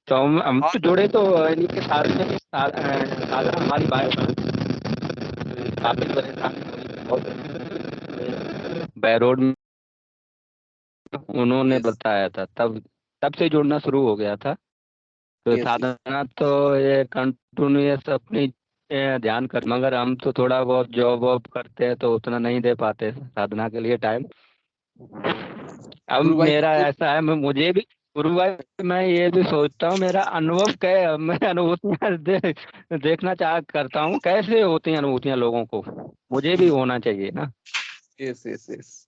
तो हम तो जुड़े तो इन्हीं के साथ में, साधना हमारी बात काफी परेशानी बैरोड में उन्होंने यस बताया था, तब से जुड़ना शुरू हो गया था। तो यस यस। साधना तो ये कंटिन्यूअस अपनी ध्यान कर, मगर हम तो थोड़ा बहुत जॉब वॉब करते हैं तो उतना नहीं दे पाते साधना के लिए टाइम। अब गुरु भाई मेरा ऐसा है, मुझे भी गुरु भाई, मैं ये भी सोचता हूँ मेरा अनुभव क्या, मैं अनुभूतियाँ देखना करता हूँ कैसे होती हैं अनुभूतियाँ लोगों को, मुझे भी होना चाहिए ना। Yes yes yes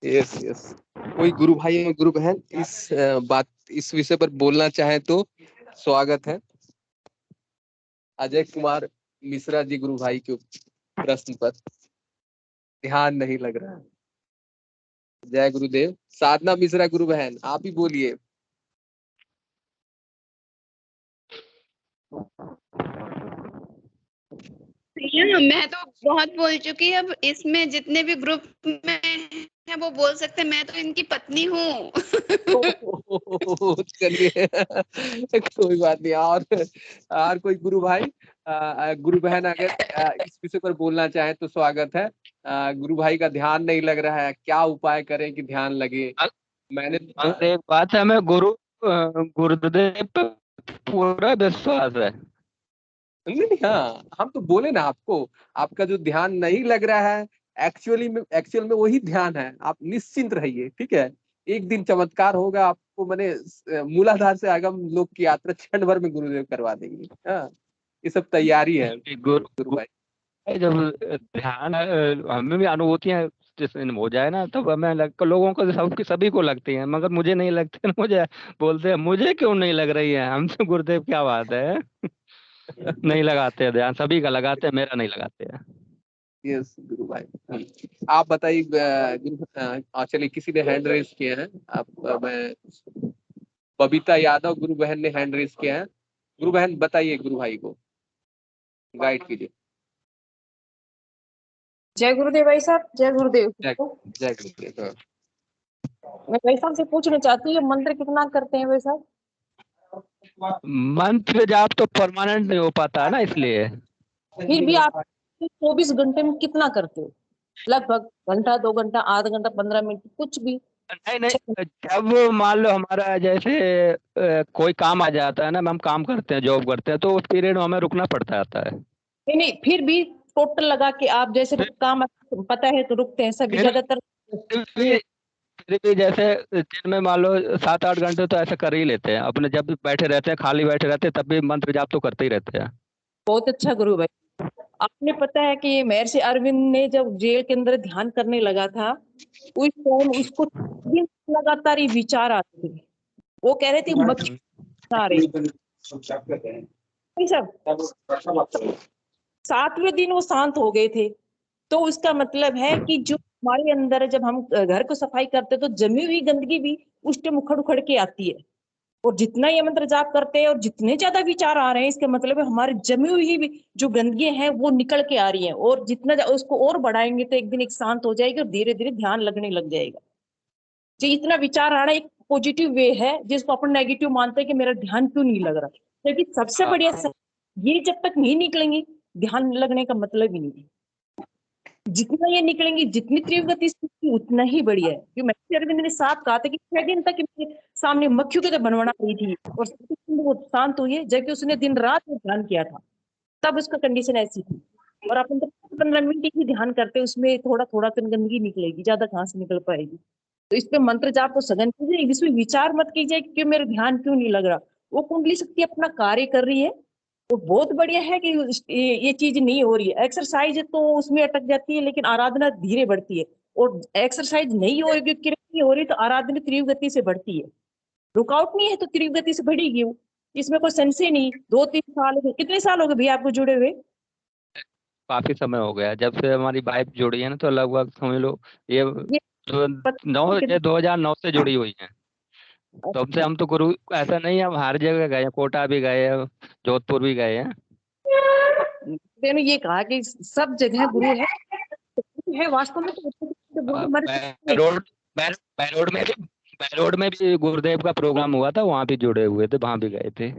yes yes. कोई गुरु भाई और गुरु बहन इस विषय पर बोलना चाहे तो स्वागत है। अजय कुमार मिश्रा जी गुरु भाई के प्रश्न पर ध्यान नहीं लग रहा है। जय गुरुदेव। साधना मिश्रा गुरु बहन, आप ही बोलिए। मैं तो बहुत बोल चुकी। अब इसमें जितने भी ग्रुप में है वो बोल सकते हैं, मैं तो इनकी पत्नी हूँ। चलिए कोई बात नहीं। और कोई गुरु भाई गुरु बहन अगर इस विषय पर बोलना चाहे तो स्वागत है। गुरु भाई का ध्यान नहीं लग रहा है, क्या उपाय करें कि ध्यान लगे? मैंने एक बात है, मैं गुरुदेव पे पूरा विश्वास है। नहीं, हाँ हम तो बोले ना आपको, आपका जो ध्यान नहीं लग रहा है एक्चुअल में वही ध्यान है। आप निश्चिंत रहिए, ठीक है। एक दिन चमत्कार होगा आपको, मैंने मूलाधार से आगम लोक की यात्रा क्षण भर में गुरुदेव करवा देंगे। हाँ, ये सब तैयारी है गुरु भाई। जब ध्यान हमें भी अनुभूतियां जिस दिन हो जाए ना, तब हमें लोगों को सभी को लगती हैं, मगर मुझे नहीं लगती। मुझे बोलते हैं मुझे क्यों नहीं लग रही है। हम तो गुरुदेव क्या बात है नहीं लगाते हैं ध्यान, सभी का लगाते हैं, मेरा नहीं लगाते हैं। यस गुरु भाई। आप बताइए चलिए, किसी ने हैंड रेज किए हैं। आप मैं बबीता यादव गुरु बहन ने हैंड रेज किया है। गुरु बहन बताइए, गुरु भाई को गाइड कीजिए। जय गुरुदेव भाई साहब। जय गुरुदेव। जय गुरुदेव। मैं भाई साहब से पूछना चाहती हूँ, मंत्र कितना करते हैं भाई साहब? मंत्र जाप तो परमानेंट नहीं हो पाता है ना, इसलिए। फिर भी आप 24 घंटे में कितना करते हो? लगभग घंटा, 2 घंटा, आधा घंटा, 15 मिनट, कुछ भी? नहीं, जब मान लो हमारा जैसे कोई काम आ जाता है ना, हम काम करते हैं, जॉब करते हैं, तो उस पीरियड में हमें रुकना पड़ता है। नहीं, फिर भी टोटल लगा के आप जैसे काम पता है तो रुकते हैं सभी ज्यादातर। फिर भी जैसे दिन में मान लो 7-8 घंटे तो ऐसे कर ही लेते हैं अपने। जब भी बैठे रहते हैं, खाली बैठे रहते हैं, तब भी मंत्र जाप तो करते ही रहते हैं। बहुत अच्छा गुरु भाई। आपने पता है कि महर्षि अरविंद ने जब जेल के अंदर ध्यान करने लगा था, उस टाइम उसको लगातार ही विचार आते थे। वो कह रहे थे मक्खी आ रही। सब 7वें दिन वो शांत हो गए थे। तो इसका मतलब है कि जो हमारे अंदर जब हम घर को सफाई करते हैं तो जमी हुई गंदगी भी उस टाइम उखड़ उखड़ के आती है। और जितना ये मंत्र जाप करते हैं और जितने ज्यादा विचार आ रहे हैं, इसका मतलब है हमारी जमी हुई भी जो गंदगी है वो निकल के आ रही है। और जितना उसको और बढ़ाएंगे तो एक दिन एक शांत हो जाएगी और धीरे धीरे ध्यान लगने लग जाएगा। जो इतना विचार आ रहा है एक पॉजिटिव वे है, जिसको अपन नेगेटिव मानते हैं कि मेरा ध्यान क्यों नहीं लग रहा। लेकिन सबसे बढ़िया ये जब तक नहीं निकलेंगी, ध्यान लगने का मतलब ही नहीं। जितना ये निकलेंगी, जितनी तीव्र गति से, उतना ही बढ़िया है। क्योंकि महर्षि अरविंद ने साफ कहा था कि 6 दिन तक मेरे सामने मक्खियों की तो बनवना रही थी और वो शांत हुई है, जबकि उसने दिन रात में ध्यान किया था, तब उसका कंडीशन ऐसी थी। और अपन तो 15 मिनट ही ध्यान करते, उसमें थोड़ा थोड़ा गंदगी निकलेगी, ज्यादा कहाँ से निकल पाएगी। तो इस पे मंत्र जाप को सघन कीजिए, इसमें विचार मत कीजिए कि मेरा ध्यान क्यों नहीं लग रहा। वो कुंडली शक्ति अपना कार्य कर रही है। वो बहुत बढ़िया है कि ये चीज नहीं हो रही है। एक्सरसाइज तो उसमें अटक जाती है, लेकिन आराधना धीरे बढ़ती है। और एक्सरसाइज नहीं हो रही, क्रिया नहीं हो रही, तो आराधना तीव्र गति से बढ़ती है। रुकावट नहीं है तो तीव्र गति से बढ़ेगी वो। इसमें कोई संशय नहीं। 2-3 साल, कितने साल हो गए भैया आपको जुड़े हुए? काफी समय हो गया जब से हमारी वाइफ जुड़ी है ना, तो लगभग समझ लो ये 2009 से जुड़ी हुई है। तब से हम तो गुरु ऐसा नहीं है, हम हर जगह गए हैं, कोटा भी गए हैं, जोधपुर भी गए हैं। मैंने ये कहा कि सब जगह गुरु है वास्तव में। बैरोड में भी गुरुदेव का प्रोग्राम हुआ था, वहाँ भी जुड़े हुए थे, वहाँ भी गए थे।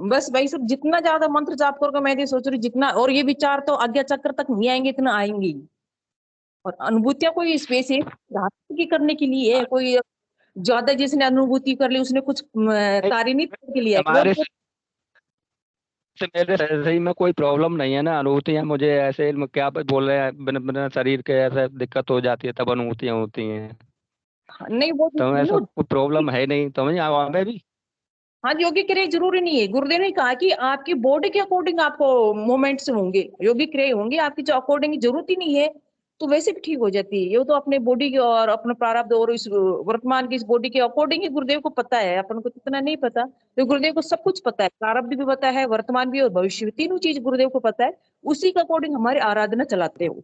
बस भाई सब जितना ज्यादा मंत्र जाप करोगे, मैं ये सोच रही जितना, और ये विचार तो आज्ञा चक्र तक नहीं आएंगे, इतना आएंगे। और अनुभूतियां कोई स्पेसिफिक की करने के लिए है, कोई ज्यादा जिसने अनुभूति कर ली उसने कुछ कार्य नहीं करने के लिए। हमारे से मेरे सही में कोई प्रॉब्लम नहीं है ना। अनुभूतियां मुझे ऐसे क्या बोल रहे हैं, बिना शरीर के ऐसे दिक्कत हो जाती है, तब अनुभूतियां होती हैं। नहीं वो तो ऐसा कोई प्रॉब्लम है नहीं, तो हमें भी। हाँ, योगिक क्रिया जरूरी नहीं है। गुरुदेव ने कहा कि आपकी बॉडी के अकॉर्डिंग आपको मोमेंट्स होंगे, योगिक क्रिया होंगे आपकी जो अकॉर्डिंग। जरूरत ही नहीं है तो वैसे भी ठीक हो जाती है। ये तो अपने बॉडी के और अपने प्रारब्ध और इस वर्तमान की इस बॉडी के अकॉर्डिंग ही गुरुदेव को पता है, अपन को तो इतना नहीं पता। तो गुरुदेव को सब कुछ पता है, प्रारब्ध भी पता है, वर्तमान भी और भविष्य भी, तीनों चीज गुरुदेव को पता है। उसी के अकॉर्डिंग हमारी आराधना चलाते हैं वो।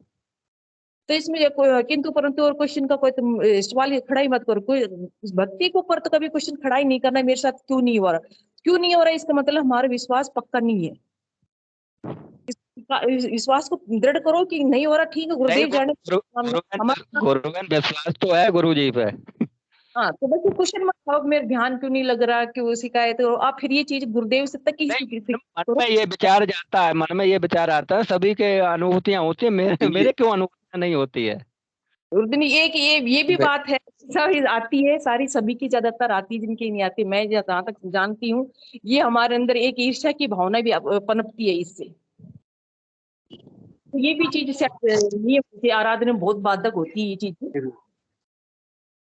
तो इसमें किंतु परंतु और क्वेश्चन का कोई तुम सवाल खड़ा ही मत करो। कोई भक्ति के ऊपर तो कभी क्वेश्चन खड़ा ही नहीं करना, मेरे साथ क्यों नहीं हो रहा, क्यों नहीं हो रहा, इसका मतलब हमारा विश्वास पक्का नहीं है। इस विश्वास को दृढ़ करो कि नहीं हो रहा, ठीक है, गुरुदेव जाने हमारा। गुरुवेन विश्वास तो है गुरु जी पे। हाँ, तो बस क्वेश्चन मत खाओ मेरे ध्यान क्यों नहीं लग रहा, क्यों शिकायत हो, आप फिर ये चीज गुरुदेव से तक ही मन में ये विचार जाता है, मन में ये विचार आता है, सभी के अनुभूतियां होती है, मेरे क्यों अनुभूतियां नहीं होती है। ये भी बात है, सब आती है, सारी सभी की ज्यादातर आती है, जिनकी नहीं आती। मैं जहाँ तक जानती हूँ, ये हमारे अंदर एक ईर्ष्या की भावना भी पनपती है इससे। तो ये भी चीज से आराधना में बहुत बाधक होती है ये चीज,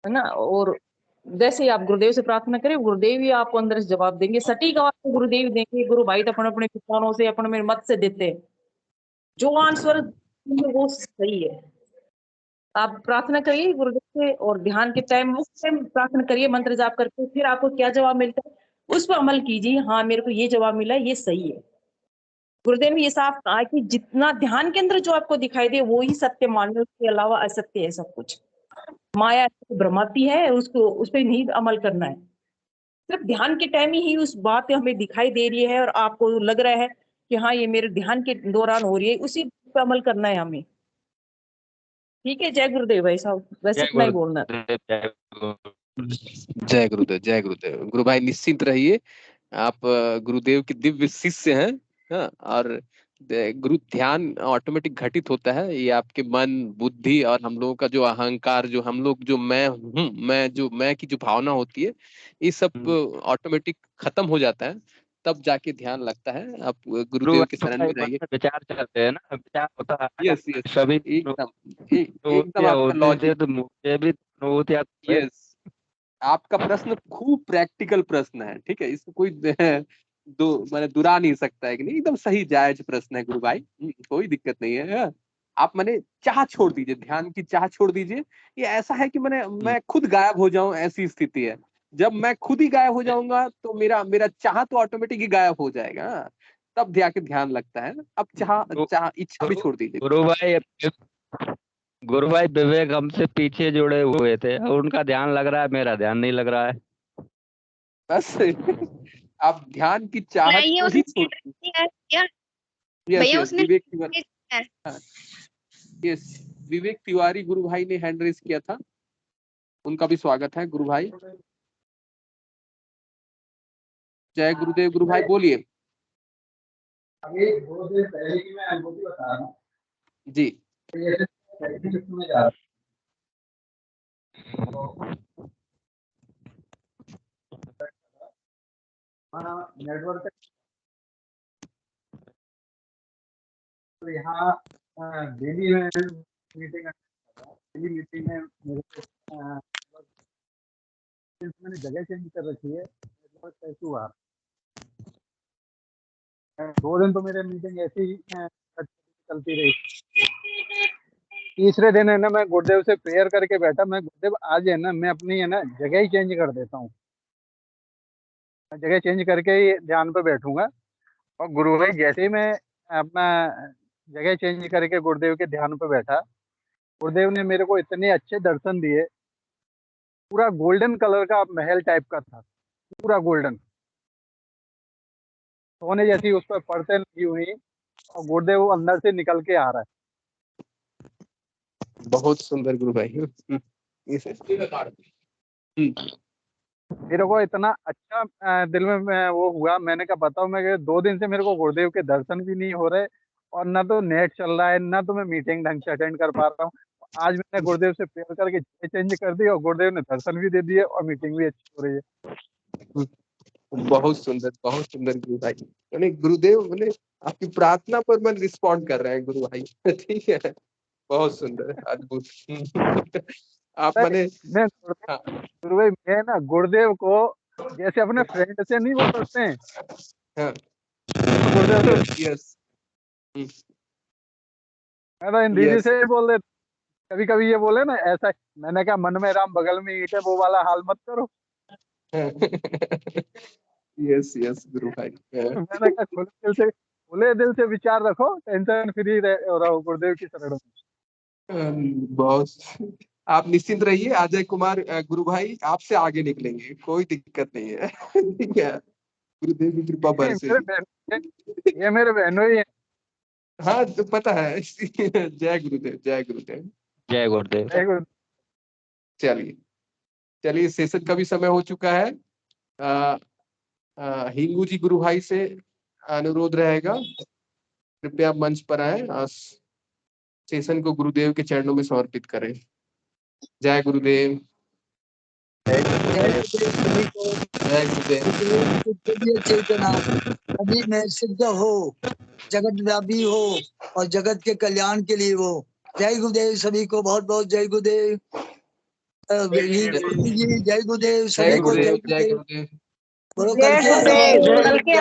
है ना। और जैसे ही आप गुरुदेव से प्रार्थना करें, गुरुदेव ही आपको अंदर से जवाब देंगे, सटीक आवाज को गुरुदेव देंगे। गुरु भाई तो अपने अपने विचारों से, अपने मेरे मत से देते हैं, जो आंसर वो सही है। आप प्रार्थना करिए गुरुदेव से, और ध्यान के टाइम उस टाइम प्रार्थना करिए मंत्र जाप करके, फिर आपको क्या जवाब मिलता है उस पर अमल कीजिए। हाँ, मेरे को ये जवाब मिला, ये सही है। गुरुदेव ने ये साफ कहा कि जितना ध्यान के अंदर जो आपको दिखाई दे वो ही सत्य मान लो, उसके अलावा असत्य है सब कुछ। माया भ्रमाती है, उसको उस पर नहीं अमल करना है। सिर्फ ध्यान के टाइम ही उस बात हमें दिखाई दे रही है और आपको लग रहा है कि हाँ ये मेरे ध्यान के दौरान हो रही है, उसी पे अमल करना है हमें। ठीक है, जय गुरुदेव भाई साहब, बस इतना ही बोलना। जय गुरुदेव, जय गुरुदेव। गुरु भाई निश्चिंत रहिए, आप गुरुदेव के दिव्य शिष्य हैं। हाँ, और गुरु ध्यान ऑटोमेटिक घटित होता है। ये आपके मन, बुद्धि और हम लोगों का जो अहंकार, जो हम लोग जो मैं हूँ, मैं की जो भावना होती है, ये सब ऑटोमेटिक खत्म हो जाता है, तब जाके ध्यान लगता है। आप गुरुदेव के शरण में रहिए। विचार चलते हैं ना, विचार होता है। यस यस, सभी एकदम आपका लॉजिक। मुझे भी यस, आपका प्रश्न खूब प्रैक्टिकल प्रश्न है, ठीक है, इसको कोई मैंने दुरा नहीं सकता है कि नहीं, एकदम सही जायज प्रश्न है गुरु भाई, कोई दिक्कत नहीं है। आप मैंने चाह छोड़ दीजिए, ध्यान की चाह छोड़ दीजिए। ये ऐसा है कि मैं खुद गायब हो जाऊं, ऐसी स्थिति है। जब मैं खुद ही गायब हो जाऊंगा तो मेरा चाह तो ऑटोमेटिक ही गायब हो जाएगा, तब जाके ध्यान लगता है। अब चाह इच्छा भी छोड़ दीजिए। गुरु भाई विवेक हमसे पीछे जुड़े हुए थे, उनका ध्यान लग रहा है, मेरा ध्यान नहीं लग रहा है। बस आप ध्यान की चाहत को ही छोड़ दीजिए। यस, विवेक तिवारी गुरु भाई ने हैंड रेज किया था, उनका भी स्वागत है गुरु भाई। जय गुरुदेव। गुरु भाई बोलिए। अभी 2 दिन पहले की मैं अनुभूति बता रहा हूँ जी। में जा रहा नेटवर्क, तो यहाँ दिल्ली में मीटिंग, दिल्ली मीटिंग में मेरे मैंने जगह चेंज कर रखी है, नेटवर्क कैसे हुआ। 2 दिन तो मेरे मीटिंग ऐसी ही चलती रही। तीसरे दिन है ना, मैं गुरुदेव से प्रेयर करके बैठा, मैं गुरुदेव आज है ना मैं अपनी है ना जगह ही चेंज कर देता हूँ, मैं जगह चेंज करके ही ध्यान पे बैठूंगा। और गुरु भाई जैसे ही मैं अपना जगह चेंज करके गुरुदेव के ध्यान पे बैठा, गुरुदेव ने मेरे को इतने अच्छे दर्शन दिए। पूरा गोल्डन कलर का महल टाइप का था, पूरा गोल्डन, सोने जैसी उस पर परतें लगी हुई, और गुरुदेव अंदर से निकल के आ रहा है। बहुत सुंदर गुरु भाई। मेरे को इतना अच्छा दिल में वो हुआ, मैंने कहा बताओ, मैं 2 दिन से मेरे को गुरुदेव के दर्शन भी नहीं हो रहे, और ना तो नेट चल रहा है, ना तो मैं मीटिंग ढंग से अटेंड कर पा रहा हूँ। आज मैंने गुरुदेव से प्रेयर करके चेंज कर दी, और गुरुदेव ने दर्शन भी दे दिए, और मीटिंग भी अच्छी हो रही है। बहुत सुंदर गुरु भाई। मैंने गुरुदेव मैंने आपकी प्रार्थना पर मैं रिस्पॉन्ड कर रहे हैं गुरु भाई। ठीक है, बहुत सुंदर, अद्भुत। आप मैंने गुरु भाई, मैं ना गुरुदेव को जैसे अपने फ्रेंड से नहीं बोल सकते हैं, हाँ। गुरुदेव यस, मैं तो हिंदी से बोल देता। कभी कभी ये बोले ना ऐसा, मैंने कहा मन में राम बगल में ईंट है, वो वाला हाल मत करो। यस यस गुरु भाई। मैंने कहा खुले दिल से विचार रखो, टेंशन फ्री रहो गुरुदेव की शरण में। बहुत, आप निश्चिंत रहिए, अजय कुमार गुरु भाई आपसे आगे निकलेंगे, कोई दिक्कत नहीं है। ठीक है, गुरुदेव की कृपा बरसेगी। ये मेरे बहनों ही है। हाँ तो पता है। जय गुरुदेव, जय गुरुदेव, जय गुरुदेव। जय गुरु। चलिए चलिए, सेशन का भी समय हो चुका है। हिंगू जी गुरु भाई से अनुरोध रहेगा, कृपया मंच पर आए, सेशन को गुरुदेव के चरणों में समर्पित करें। जय गुरुदेव। जय गुरुदेव सभी को। जय गुरुदेव। चेतना सभी में सिद्ध हो, जगत व्यापी हो और जगत के कल्याण के लिए हो। जय गुरुदेव सभी को, बहुत बहुत जय गुरुदेव। जय गुरुदेव सभी को। जय गुरुदेव, जय गुरुदेव। कल के